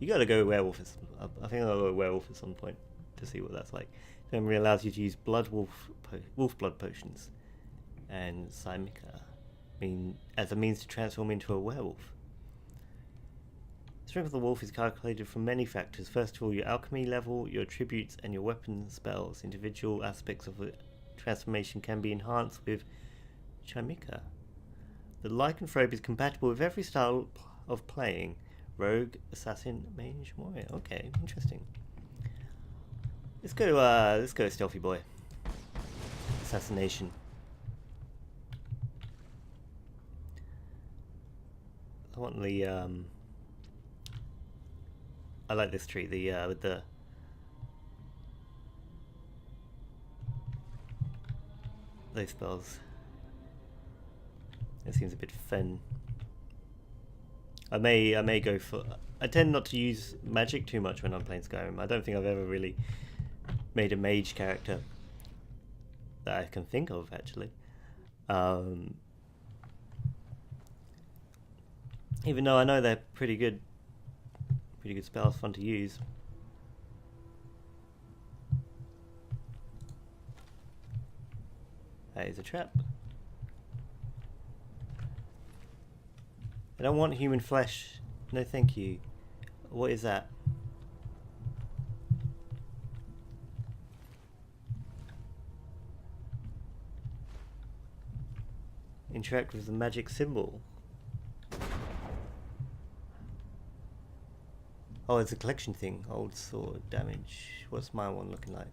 You gotta go werewolf. I think I'll go werewolf at some point to see what that's like. Memory allows you to use wolf blood potions and Symika as a means to transform into a werewolf. Strength of the wolf is calculated from many factors. First of all, your alchemy level, your attributes, and your weapon spells. Individual aspects of the transformation can be enhanced with Symika. The lycanthrope is compatible with every style of playing. Rogue, assassin, mage, warrior. Okay, interesting. Let's go stealthy boy. Assassination. I want the I like this tree, with the those spells. It seems a bit fun. I may go for. I tend not to use magic too much when I'm playing Skyrim. I don't think I've ever really made a mage character that I can think of actually. Even though I know they're pretty good spells, fun to use. That is a trap. I don't want human flesh. No thank you. What is that? Interact with the magic symbol. Oh, it's a collection thing. Old sword damage. What's my one looking like?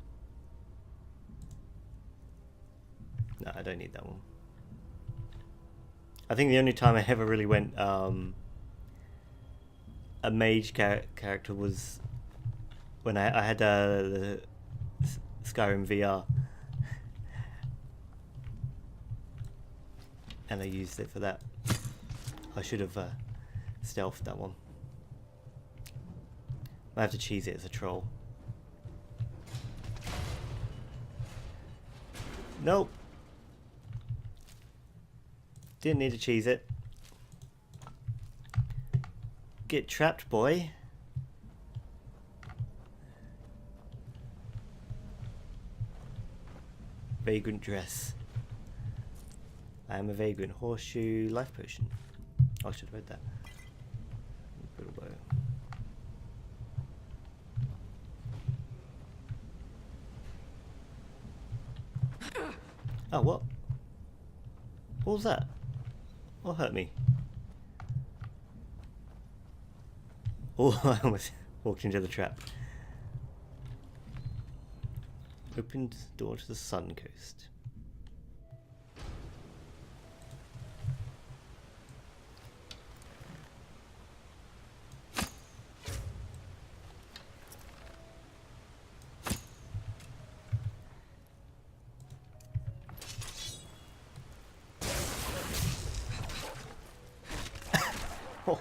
No, I don't need that one. I think the only time I ever really went a mage character was when I had the Skyrim VR, and I used it for that. I should have stealthed that one. I have to cheese it as a troll. Nope. Didn't need to cheese it. Get trapped, boy. Vagrant dress. I am a vagrant. Horseshoe, life potion. Oh, I should have read that. Brittle bow. Oh, what? What was that? What hurt me? Oh, I almost walked into the trap. Opened door to the Sun Coast.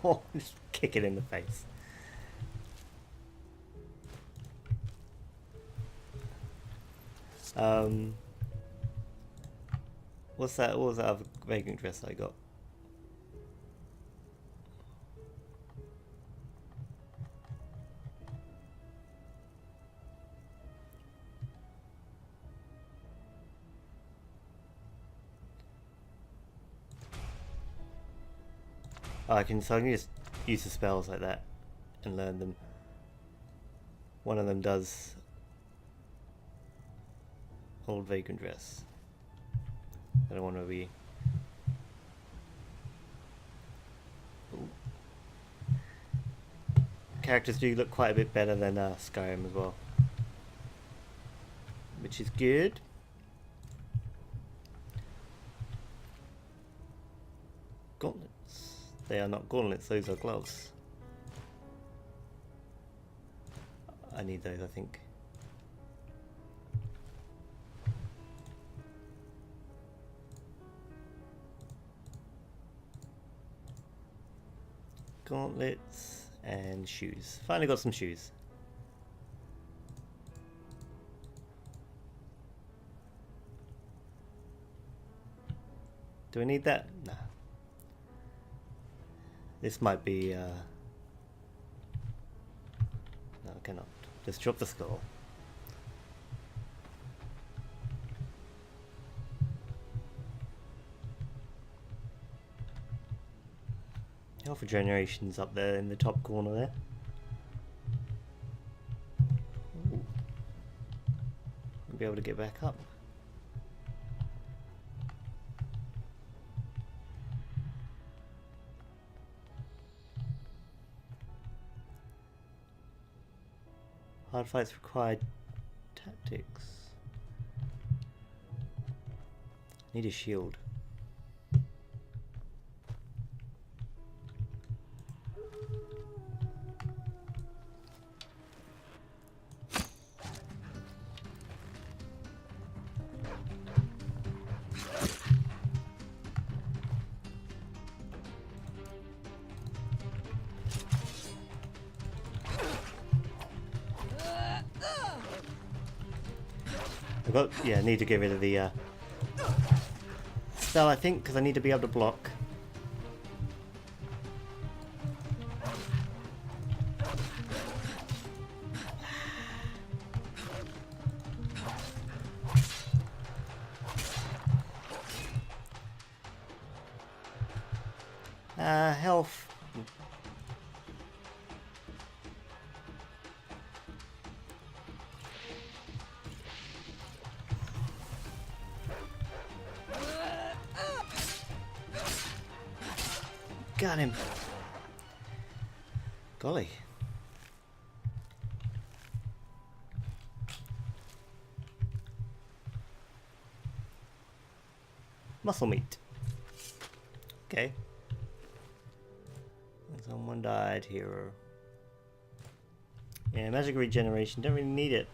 Oh, just kick it in the face. What's that? What was that other vagrant dress I got? Oh, I can just use the spells like that and learn them. One of them does old vagrant dress. I don't want to be. Ooh. characters do look quite a bit better than Skyrim as well, which is good. Gauntlets. They are not gauntlets, those are gloves. I need those, I think. Gauntlets and shoes. Finally got some shoes. Do I need that? Nah. This might be no, I cannot. Just drop the skull. Health regeneration's up there in the top corner there. Ooh. I'll be able to get back up. Hard fights require tactics. Need a shield. Yeah, I need to get rid of the spell, I think, because I need to be able to block. Health. Got him. Golly. Muscle meat. Okay. Someone died here. Yeah, magic regeneration. Don't really need it.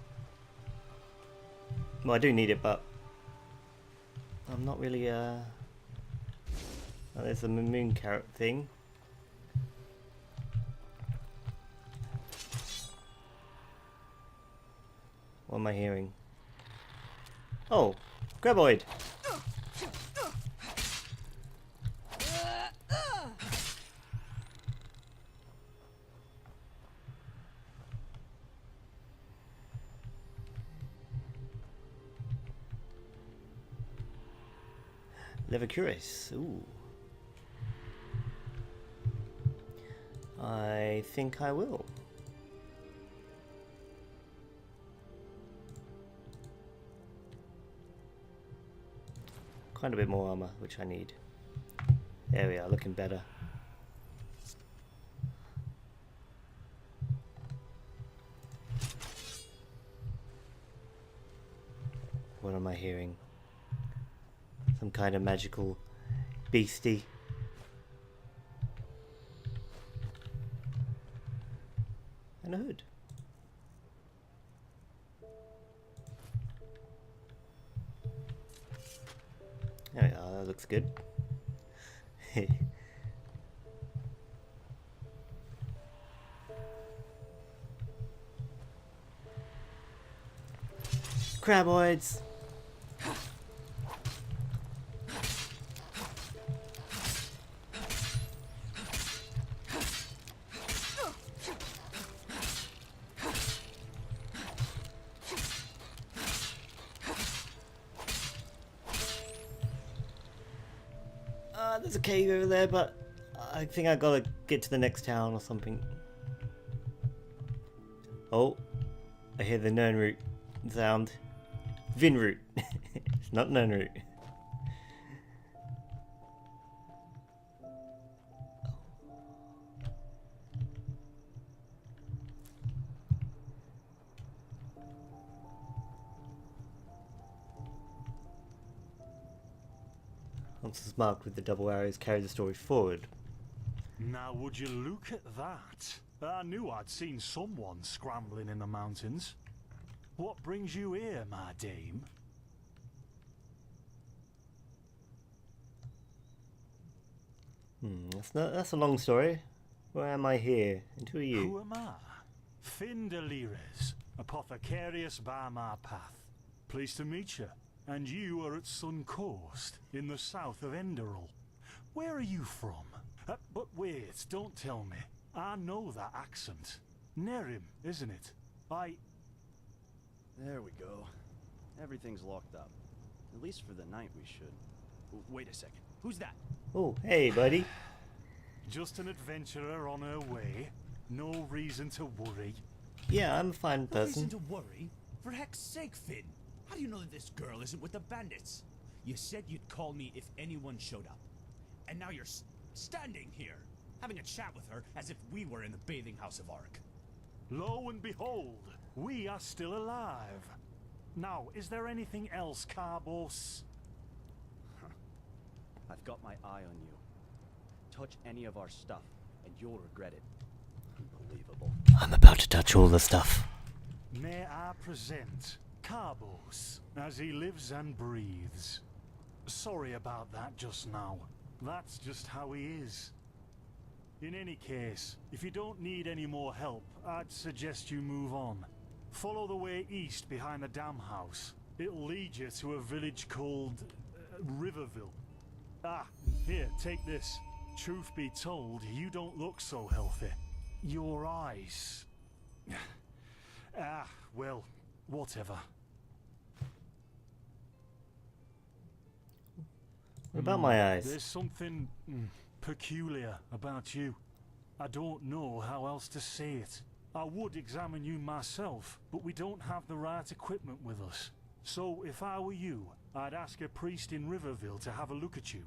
Well, I do need it, but I'm not really Oh, there's the moon carrot thing. What am I hearing? Oh, graboid. Levercurus. Ooh. I think I will. Quite a bit more armor, which I need. There we are, looking better. What am I hearing? Some kind of magical beastie. And a hood. There we are, that looks good. Craboids! There's a cave over there, but I think I gotta get to the next town or something. Oh, I hear the Nernroot sound. Vinroot. It's not Nernroot. Answers marked with the double arrows carry the story forward.
Now would you look at that? I knew I'd seen someone scrambling in the mountains. What brings you here, my dame?
That's a long story. Where am I here? And who are you?
Who am I? Findelires, apothecarius by my path. Pleased to meet you. And you are at Sun Coast, in the south of Enderal. Where are you from? But wait, don't tell me. I know that accent. Nerim, isn't it?
There we go. Everything's locked up. At least for the night we should.
Wait a second. Who's that?
Oh, hey, buddy.
Just an adventurer on her way. No reason to worry.
Yeah, I'm a fine
No
person.
reason to worry? For heck's sake, Finn. How do you know that this girl isn't with the bandits? You said you'd call me if anyone showed up. And now you're standing here, having a chat with her as if we were in the bathing house of Ark.
Lo and behold, we are still alive. Now, is there anything else, Carbos?
I've got my eye on you. Touch any of our stuff, and you'll regret it. Unbelievable.
I'm about to touch all the stuff.
May I present Carbos, as he lives and breathes. Sorry about that just now. That's just how he is. In any case, if you don't need any more help, I'd suggest you move on. Follow the way east behind the dam house. It'll lead you to a village called Riverville. Ah, here, take this. Truth be told, you don't look so healthy. Your eyes... well, whatever.
What about my eyes?
There's something peculiar about you. I don't know how else to say it. I would examine you myself, but we don't have the right equipment with us. So if I were you, I'd ask a priest in Riverville to have a look at you.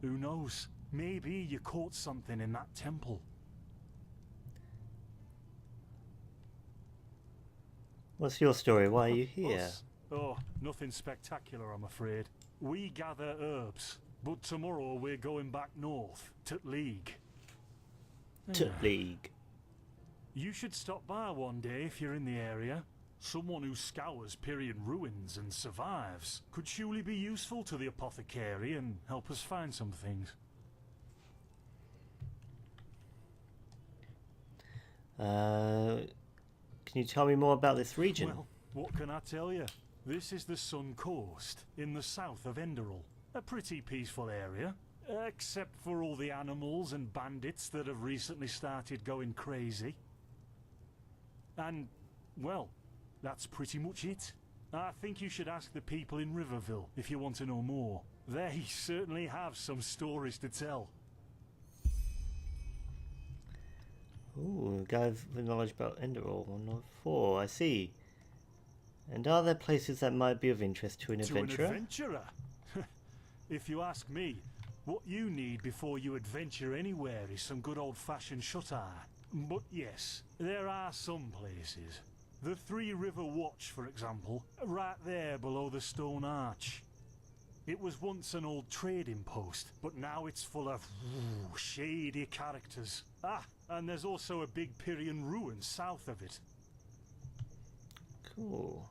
Who knows? Maybe you caught something in that temple.
What's your story? Why are you here?
Us? Oh, nothing spectacular, I'm afraid. We gather herbs, but tomorrow we're going back north, to League.
To League.
You should stop by one day if you're in the area. Someone who scours Pyrian ruins and survives could surely be useful to the apothecary and help us find some things.
Can you tell me more about this region?
Well, what can I tell you? This is the Sun Coast, in the south of Enderal. A pretty peaceful area, except for all the animals and bandits that have recently started going crazy. And, well, that's pretty much it. I think you should ask the people in Riverville if you want to know more. They certainly have some stories to tell.
Ooh, guy with knowledge about Enderal, 104, I see. And are there places that might be of interest to an adventurer?
To an adventurer? If you ask me, what you need before you adventure anywhere is some good old-fashioned shut-eye. But yes, there are some places. The Three River Watch, for example, right there below the stone arch. It was once an old trading post, but now it's full of shady characters. Ah, and there's also a big Pyrian ruin south of it.
Cool.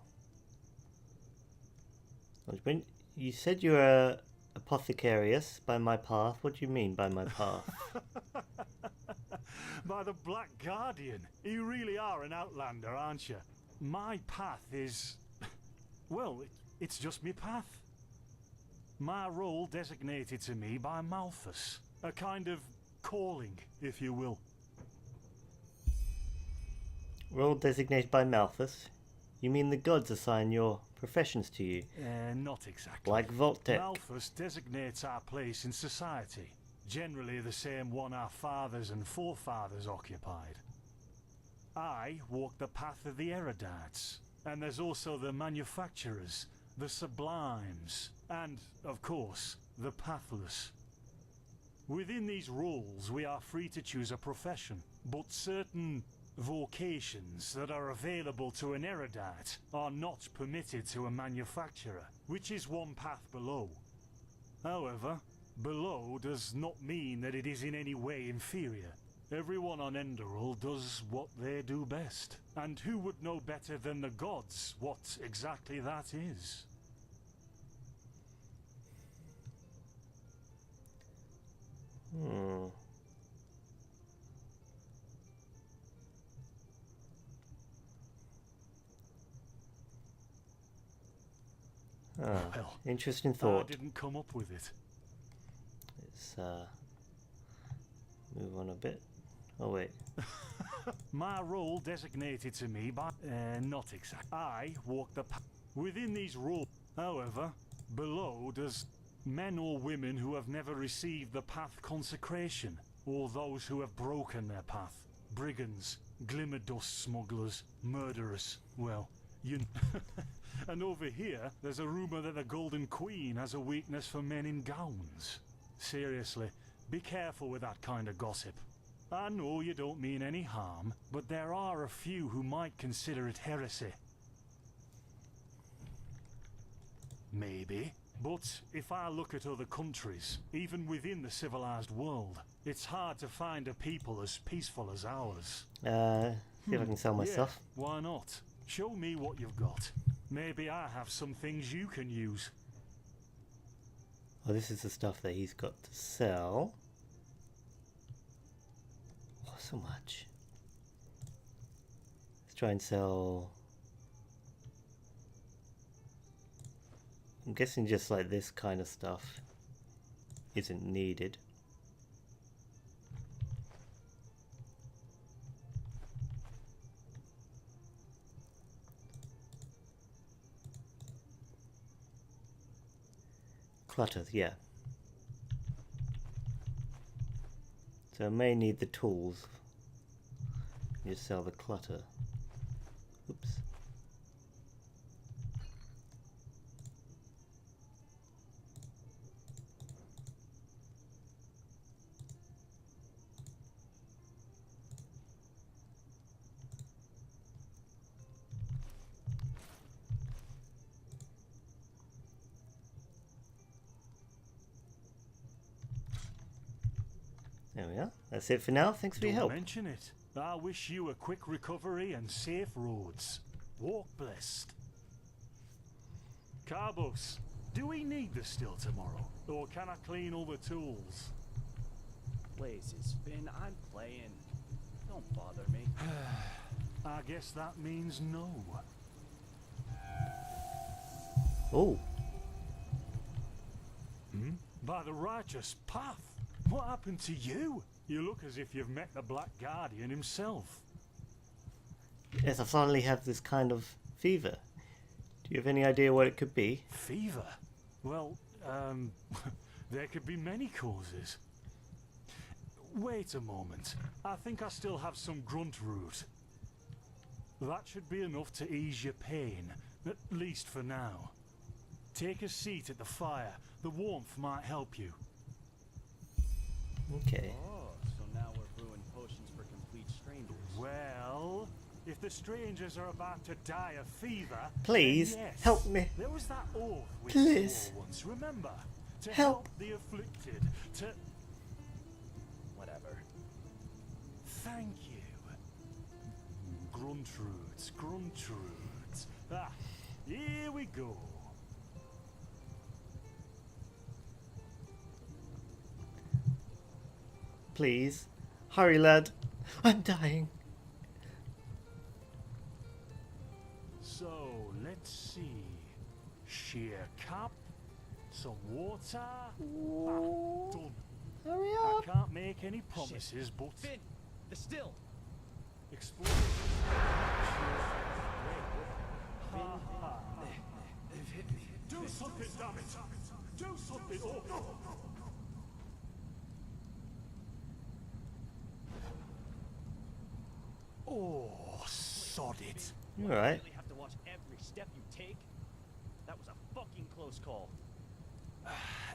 When you said you're a apothecarius by my path, what do you mean by my path?
By the Black Guardian. You really are an outlander, aren't you? My path is... well, it's just me path. My role designated to me by Malthus. A kind of calling, if you will.
Role designated by Malthus? You mean the gods assign your professions to you?
Not exactly.
Like Voltec.
Malthus designates our place in society. Generally the same one our fathers and forefathers occupied. I walk the path of the erudites. And there's also the manufacturers, the sublimes, and, of course, the pathless. Within these roles, we are free to choose a profession, but certain vocations that are available to an erudite are not permitted to a manufacturer, which is one path below. However, below does not mean that it is in any way inferior. Everyone on Enderal does what they do best. And who would know better than the gods what exactly that is?
Well, interesting thought.
I didn't come up with it.
Let's move on a bit. Oh wait.
My role designated to me by... not exact. I walk the path. Within these rules, however, below does men or women who have never received the path consecration, or those who have broken their path. Brigands, glimmer dust smugglers, murderers. Well, you... And over here, there's a rumor that the Golden Queen has a weakness for men in gowns. Seriously, be careful with that kind of gossip. I know you don't mean any harm, but there are a few who might consider it heresy. Maybe. But if I look at other countries, even within the civilized world, it's hard to find a people as peaceful as ours.
See if I can sell my stuff.
Why not? Show me what you've got. Maybe I have some things you can use.
Oh, this is the stuff that he's got to sell. Oh, so much. Let's try and sell... I'm guessing just like this kind of stuff isn't needed. Clutter, yeah. So I may need the tools. Just sell the clutter. Oops. There we are. That's it for now. Thanks for your help.
Don't mention it. I wish you a quick recovery and safe roads. Walk blessed. Carbos, do we need the still tomorrow? Or can I clean all the tools?
Blazes, Finn, I'm playing. Don't bother me.
I guess that means no.
Oh.
By the righteous path. What happened to you? You look as if you've met the Black Guardian himself.
Yes, I finally have this kind of fever. Do you have any idea what it could be?
Fever? Well, there could be many causes. Wait a moment. I think I still have some grunt root. That should be enough to ease your pain, at least for now. Take a seat at the fire. The warmth might help you.
Okay.
Oh, so now we're brewing potions for complete strangers.
Well, if the strangers are about to die of fever,
please
then yes.
Help me.
There was that oath we
Please.
swore once, remember? To
Help
the afflicted, to...
Whatever.
Thank you. Gruntrudes, Gruntrudes. Ah, here we go.
Please. Hurry, lad. I'm dying.
So, let's see. Sheer cup, some water. Done.
Hurry
I
up.
can't make any promises, but...
Finn, the still.
Explosion. Do something, damn it! Do something! Oh, no! Oh, sod it.
You alright?
You really have to watch every step you take? That was a fucking close call.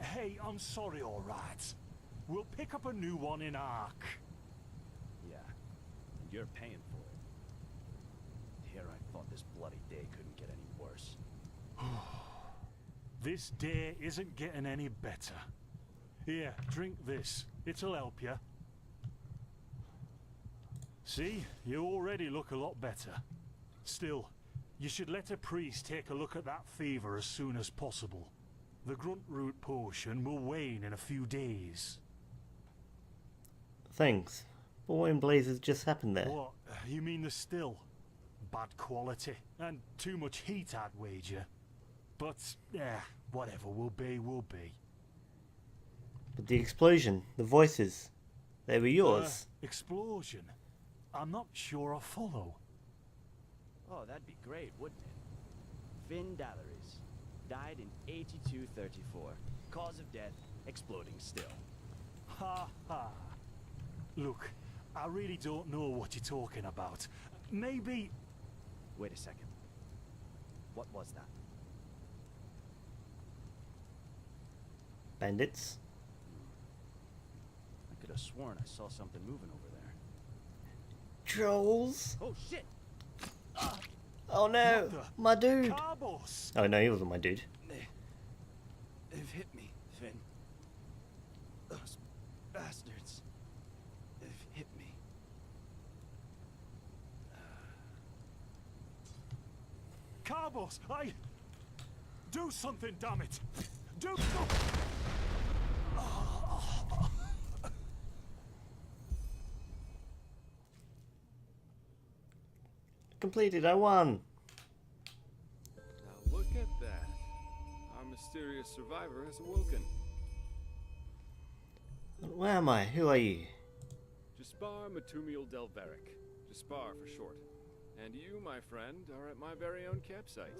Hey, I'm sorry, alright. We'll pick up a new one in Ark.
Yeah, and you're paying for it. Here I thought this bloody day couldn't get any worse.
This day isn't getting any better. Here, drink this. It'll help you. See, you already look a lot better. Still, you should let a priest take a look at that fever as soon as possible. The grunt root potion will wane in a few days.
Thanks. But what in blazes just happened there?
What? You mean the still? Bad quality and too much heat, I'd wager. But, whatever will be, will be.
But the explosion, the voices, they were yours.
Explosion? I'm not sure I follow.
Oh, that'd be great, wouldn't it? Finn Dalaris. Died in 8234. Cause of death, exploding still.
Ha ha. Look, I really don't know what you're talking about. Maybe...
Wait a second. What was that?
Bandits?
I could have sworn I saw something moving over there.
Trolls?
Oh shit!
Oh no! My dude!
Carbos!
Oh no, he wasn't my dude.
They've hit me, Finn. Those bastards. They've hit me.
Carbos! Do something, damn it! Do...
Completed, I won!
Now look at that. Our mysterious survivor has awoken.
Where am I? Who are you?
Jaspar Matumiel Delveric. Jaspar for short. And you, my friend, are at my very own campsite.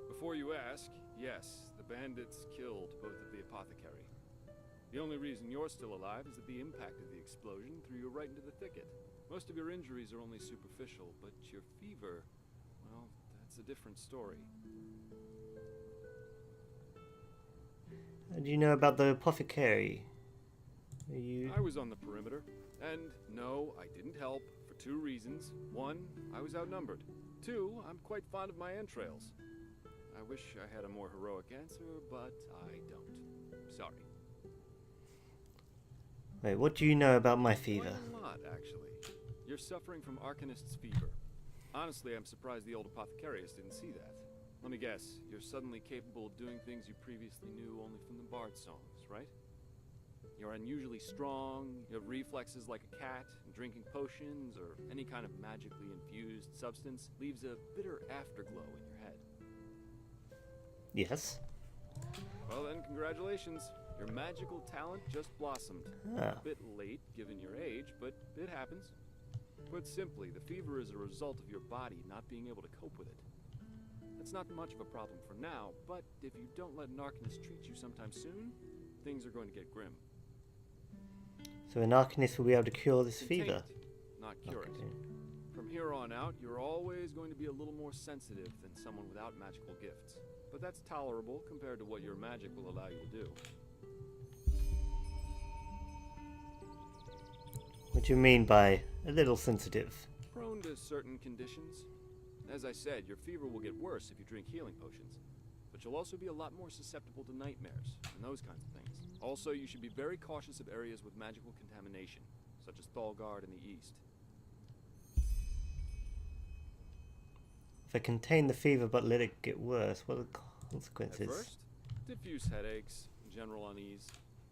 Before you ask, yes, the bandits killed both of the apothecary. The only reason you're still alive is that the impact of the explosion threw you right into the thicket. Most of your injuries are only superficial, but your fever, well, that's a different story.
How do you know about the apothecary? Are you...
I was on the perimeter, and no, I didn't help, for two reasons. One, I was outnumbered. Two, I'm quite fond of my entrails. I wish I had a more heroic answer, but I don't. Sorry.
Wait, what do you know about my fever?
Quite a lot, actually. You're suffering from Arcanist's fever. Honestly, I'm surprised the old apothecarius didn't see that. Let me guess, you're suddenly capable of doing things you previously knew only from the bard songs, right? You're unusually strong, you have reflexes like a cat, and drinking potions or any kind of magically infused substance leaves a bitter afterglow in your head.
Yes.
Well then, congratulations. Your magical talent just blossomed.
Ah.
A bit late, given your age, but it happens. Put simply, the fever is a result of your body not being able to cope with it. That's not much of a problem for now, but if you don't let an Arcanist treat you sometime soon, things are going to get grim.
So an Arcanist will be able to cure this fever?
Not cure it. From here on out, you're always going to be a little more sensitive than someone without magical gifts. But that's tolerable compared to what your magic will allow you to do.
What do you mean by a little sensitive?
Prone to certain conditions. As I said, your fever will get worse if you drink healing potions. But you'll also be a lot more susceptible to nightmares and those kinds of things. Also, you should be very cautious of areas with magical contamination, such as Thalgard in the east.
If I contain the fever but let it get worse, what are the consequences?
At first, diffuse headaches, general unease.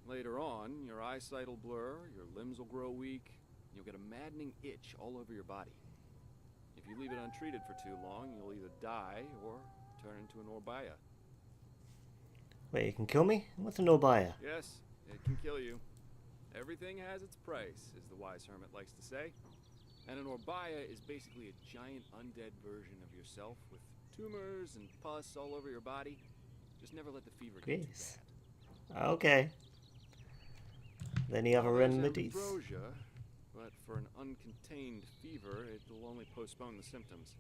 Later on, your eyesight will blur, your limbs will grow weak, and you'll get a maddening itch all over your body. If you leave it untreated for too long, you'll either die or turn into an Orbaya.
Wait, it can kill me? What's an Orbaya?
Yes, it can kill you. Everything has its price, as the wise hermit likes to say. And an Orbaya is basically a giant undead version of yourself with tumors and pus all over your body. Just never let the fever get too
Yes.
bad.
Okay. Any other
There's
remedies?
ambrosia, but for an uncontained fever, it will only postpone the symptoms.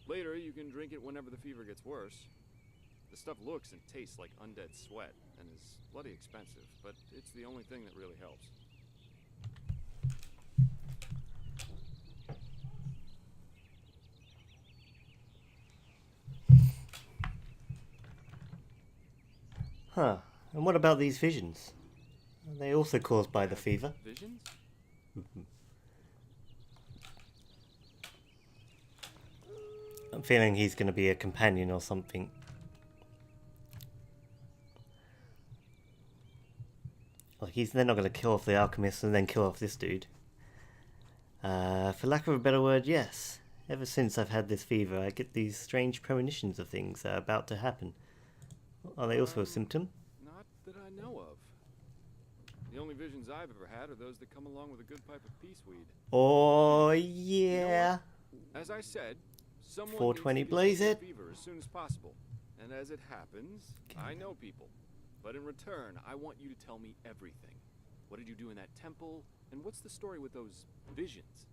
Later, you can drink it whenever the fever gets worse. The stuff looks and tastes like undead sweat, and is bloody expensive, but it's the only thing that really helps.
Huh. And what about these visions? Are they also caused by the fever?
Visions?
I'm feeling he's going to be a companion or something. Like, they're not going to kill off the alchemist and then kill off this dude. For lack of a better word, yes. Ever since I've had this fever, I get these strange premonitions of things that are about to happen. Are they also a symptom?
Not that I know of. The only visions I've ever had are those that come along with a good pipe of peaceweed.
Oh, yeah.
You know, as I said, someone
420
needs to
blaze
get
it.
fever as soon as possible. And as it happens, I know people. But in return, I want you to tell me everything. What did you do in that temple? And what's the story with those visions?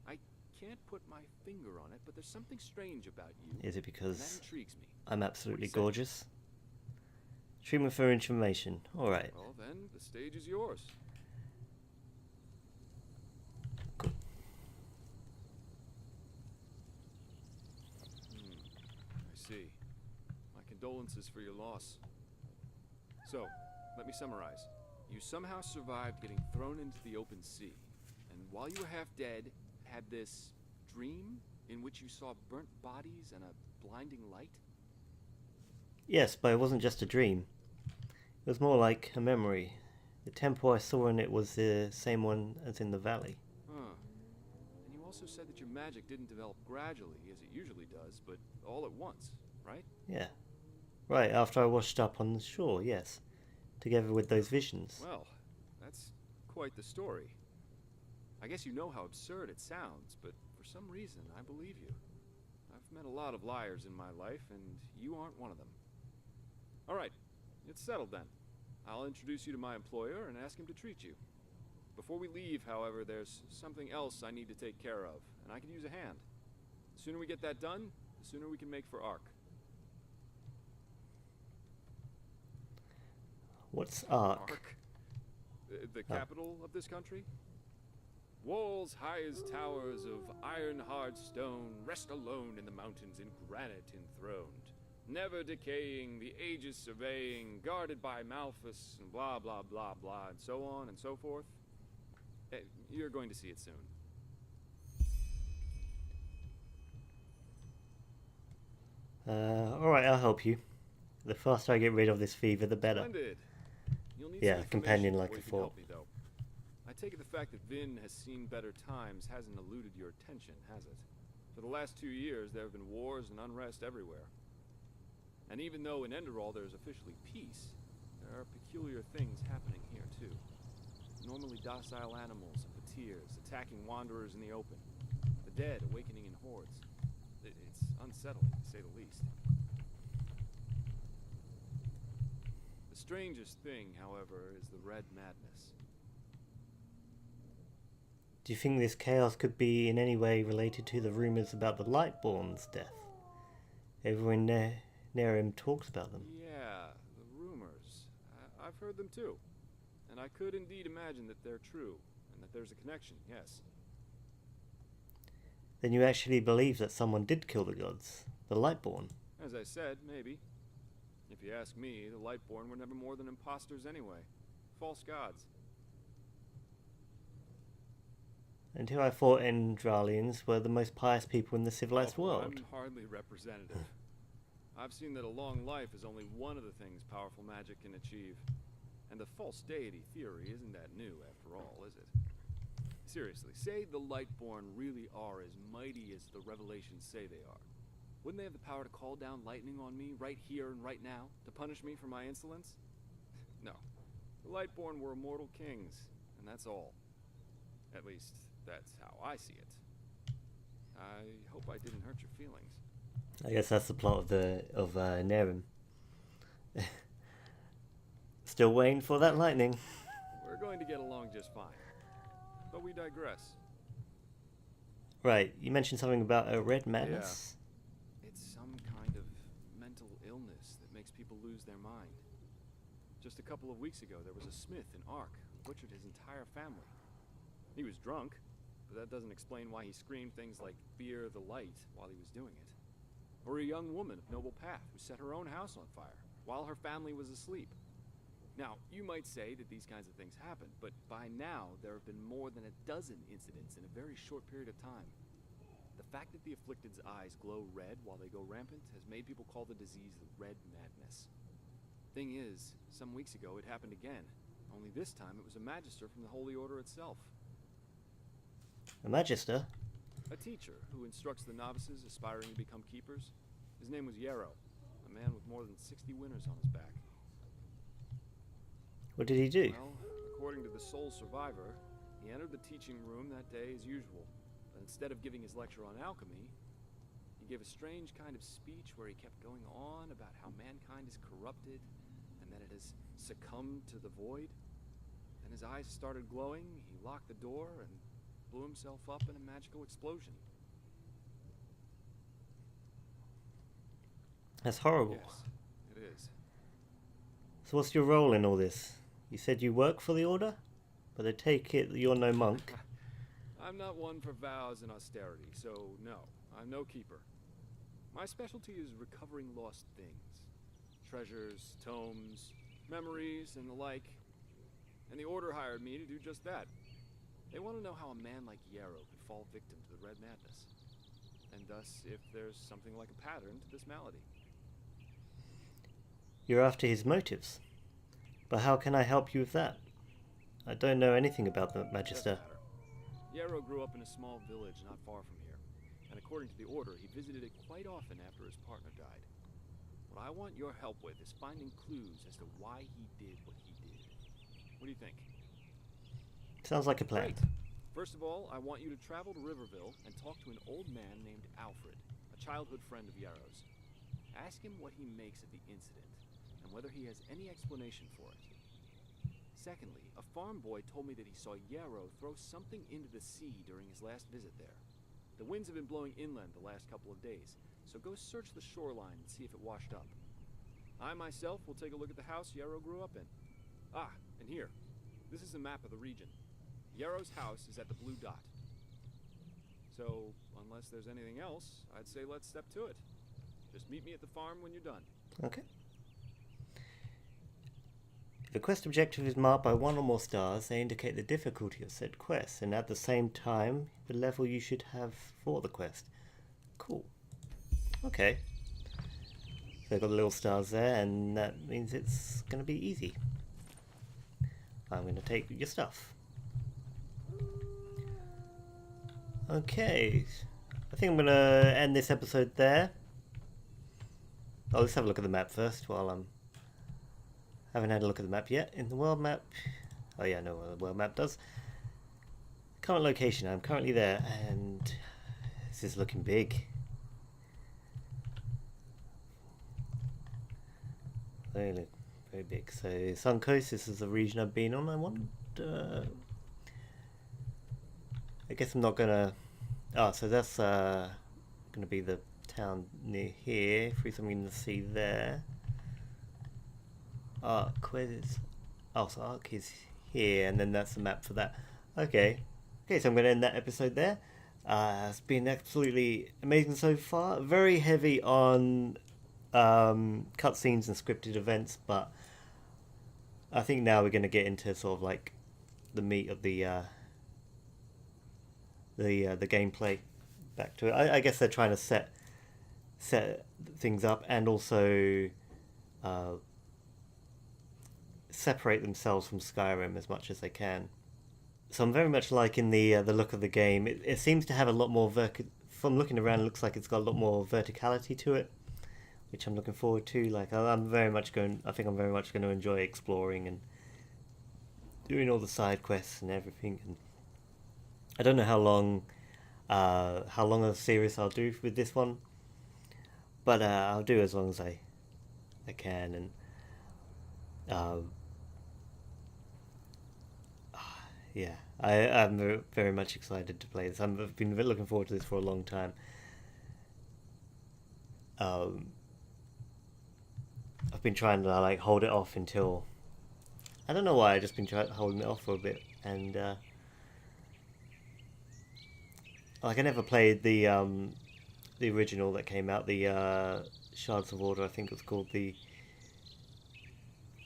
I can't put my finger on it, but there's something strange about you.
Is it because
that intrigues me.
I'm absolutely gorgeous? Treatment for information. Alright.
Well then, the stage is yours.
Cool.
I see. My condolences for your loss. So, let me summarize. You somehow survived getting thrown into the open sea, and while you were half dead, had this dream in which you saw burnt bodies and a blinding light?
Yes, but it wasn't just a dream. It was more like a memory. The temple I saw in it was the same one as in the valley.
Huh. And you also said that your magic didn't develop gradually, as it usually does, but all at once, right?
Yeah. Right, after I washed up on the shore, yes. Together with those visions.
Well, that's quite the story. I guess you know how absurd it sounds, but for some reason, I believe you. I've met a lot of liars in my life, and you aren't one of them. All right, it's settled then. I'll introduce you to my employer and ask him to treat you. Before we leave, however, there's something else I need to take care of, and I could use a hand. The sooner we get that done, the sooner we can make for Ark.
What's Ark?
Ark? The capital of this country? Walls high as towers of iron-hard stone rest alone in the mountains in granite enthroned. Never decaying, the ages surveying, guarded by Malthus, and blah, blah, blah, blah, and so on and so forth. You're going to see it soon.
Alright, I'll help you. The faster I get rid of this fever, the better.
Splendid. You'll need
Yeah,
some
companion
information
like
before
I
you can
thought.
help me, though. I take it the fact that Vin has seen better times hasn't eluded your attention, has it? For the last 2 years, there have been wars and unrest everywhere. And even though in Enderal there's officially peace, there are peculiar things happening here, too. Normally docile animals and patirs attacking wanderers in the open. The dead awakening in hordes. It's unsettling, to say the least. The strangest thing, however, is the Red Madness.
Do you think this chaos could be in any way related to the rumors about the Lightborn's death? Everyone near him talks about them.
Yeah, the rumors. I've heard them too. And I could indeed imagine that they're true, and that there's a connection, yes.
Then you actually believe that someone did kill the gods, the Lightborn?
As I said, maybe. If you ask me, the Lightborn were never more than imposters anyway. False gods.
Until I thought Endralians were the most pious people in the civilized world.
I'm hardly representative. I've seen that a long life is only one of the things powerful magic can achieve. And the false deity theory isn't that new, after all, is it? Seriously, say the Lightborn really are as mighty as the revelations say they are. Wouldn't they have the power to call down lightning on me right here and right now, to punish me for my insolence? No. The Lightborn were immortal kings, and that's all. At least, that's how I see it. I hope I didn't hurt your feelings.
I guess that's the plot of Nerim. Still waiting for that lightning.
We're going to get along just fine. But we digress.
Right, you mentioned something about a red madness?
Yeah. It's some kind of mental illness that makes people lose their mind. Just a couple of weeks ago, there was a smith in Ark who butchered his entire family. He was drunk, but that doesn't explain why he screamed things like "fear the light" while he was doing it. Or a young woman of noble path who set her own house on fire. while her family was asleep. Now, you might say that these kinds of things happen, but by now there have been more than a dozen incidents in a very short period of time. The fact that the afflicted's eyes glow red while they go rampant has made people call the disease the Red Madness. Thing is, some weeks ago it happened again, only this time it was a magister from the Holy Order itself.
A magister?
A teacher who instructs the novices aspiring to become keepers. His name was Yarrow, a man with more than 60 winners on his back.
What did he do?
Well, according to the sole survivor, he entered the teaching room that day as usual, but instead of giving his lecture on alchemy, he gave a strange kind of speech where he kept going on about how mankind is corrupted and that it has succumbed to the void. Then his eyes started glowing, he locked the door and blew himself up in a magical explosion.
That's horrible.
Yes, it is.
So what's your role in all this? You said you work for the Order? But I take it that you're no monk.
I'm not one for vows and austerity, so no, I'm no keeper. My specialty is recovering lost things. Treasures, tomes, memories, and the like. And the Order hired me to do just that. They want to know how a man like Yarrow could fall victim to the Red Madness. And thus, if there's something like a pattern to this malady.
You're after his motives. But how can I help you with that? I don't know anything about the Magister.
Yarrow grew up in a small village not far from here, and according to the Order, he visited it quite often after his partner died. What I want your help with is finding clues as to why he did what he did. What do you think?
Sounds like a plan.
Great. First of all, I want you to travel to Riverville and talk to an old man named Alfred, a childhood friend of Yarrow's. Ask him what he makes of the incident, and whether he has any explanation for it. Secondly, a farm boy told me that he saw Yarrow throw something into the sea during his last visit there. The winds have been blowing inland the last couple of days, so go search the shoreline and see if it washed up. I myself will take a look at the house Yarrow grew up in. Ah, and here. This is a map of the region. Yarrow's house is at the blue dot. So, unless there's anything else, I'd say let's step to it. Just meet me at the farm when you're done.
Okay. If a quest objective is marked by one or more stars, they indicate the difficulty of said quest, and at the same time, the level you should have for the quest. Cool. Okay. So I've got the little stars there, and that means it's going to be easy. I'm going to take your stuff. Okay. I think I'm going to end this episode there. Oh, let's have a look at the map first while I'm... Haven't had a look at the map yet. In the world map... Oh yeah, I know what the world map does. Current location. I'm currently there, and this is looking big. Very big. So, Suncoast, this is the region I've been on. I wonder... I guess I'm not gonna... Oh, so that's gonna be the town near here. Through something in the sea there. Ark, where is... Oh, so Ark is here, and then that's the map for that. Okay. Okay, so I'm going to end that episode there. It's been absolutely amazing so far. Very heavy on cutscenes and scripted events, but I think now we're going to get into sort of like the meat of the gameplay. Back to it. I guess they're trying to set things up and also separate themselves from Skyrim as much as they can. So I'm very much liking the look of the game. It seems to have a lot more from looking around, it looks like it's got a lot more verticality to it, which I'm looking forward to. Like I think I'm very much going to enjoy exploring and doing all the side quests and everything. And I don't know how long a series I'll do with this one, but I'll do as long as I can. And yeah, I'm very much excited to play this. I've been looking forward to this for a long time. I've been trying to like hold it off until... I don't know why, I've just been holding it off for a bit. And like I never played the original that came out, the Shards of Order, I think it was called.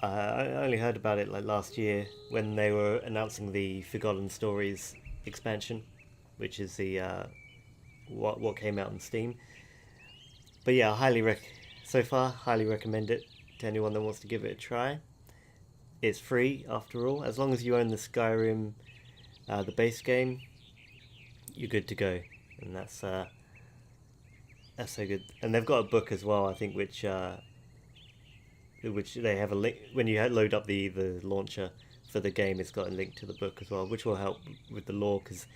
I only heard about it like last year when they were announcing the Forgotten Stories expansion, which is the what came out on Steam. But yeah, highly recommend it to anyone that wants to give it a try. It's free after all, as long as you own the Skyrim, the base game, you're good to go, and that's so good. And they've got a book as well, I think, which they have a link when you load up the launcher for the game. It's got a link to the book as well, which will help with the lore. Because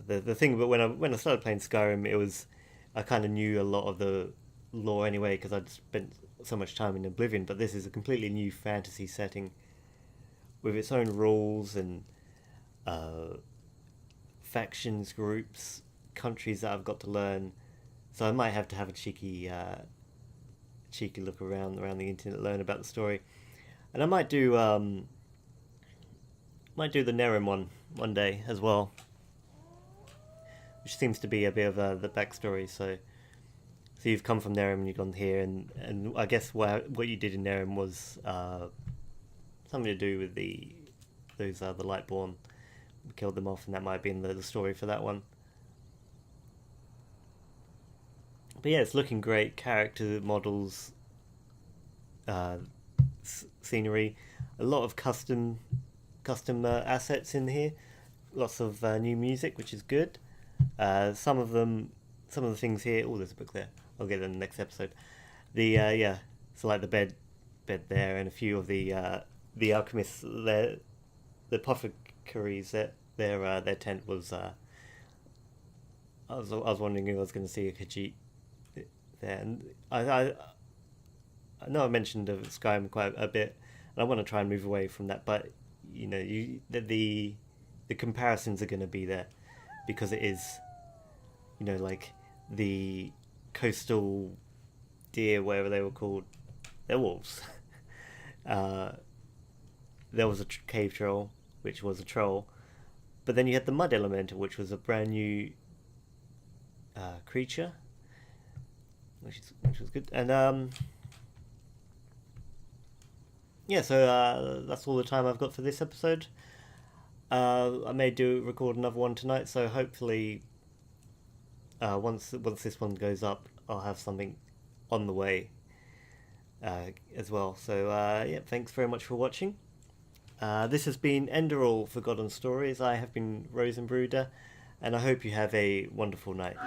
the thing, but when I started playing Skyrim, I kind of knew a lot of the lore anyway because I'd spent so much time in Oblivion. But this is a completely new fantasy setting with its own rules and factions, groups, countries that I've got to learn. So I might have to have a cheeky look around the internet, learn about the story, and I might do the Nehrim one day as well, which seems to be a bit of the backstory. So you've come from Nehrim and you've gone here, and I guess what you did in Nehrim was something to do with the Lightborn. We killed them off, and that might have been the story for that one. But yeah, it's looking great. Character models, scenery, a lot of custom assets in here. Lots of new music, which is good. Some of the things here. Oh, there's a book there. I'll get it in the next episode. So like the bed there, and a few of the alchemists, the apothecaries. Their tent was. I was wondering if I was going to see a Khajiit there, and I know I mentioned of Skyrim quite a bit, and I want to try and move away from that, but the comparisons are going to be there because it is, like the coastal deer, whatever they were called, they're wolves. There was a cave troll, which was a troll, but then you had the mud elemental, which was a brand new creature, which was good. And so that's all the time I've got for this episode. I may record another one tonight, so hopefully once this one goes up, I'll have something on the way as well. So thanks very much for watching. This has been Enderal Forgotten Stories. I have been Rosenbruder, and I hope you have a wonderful night.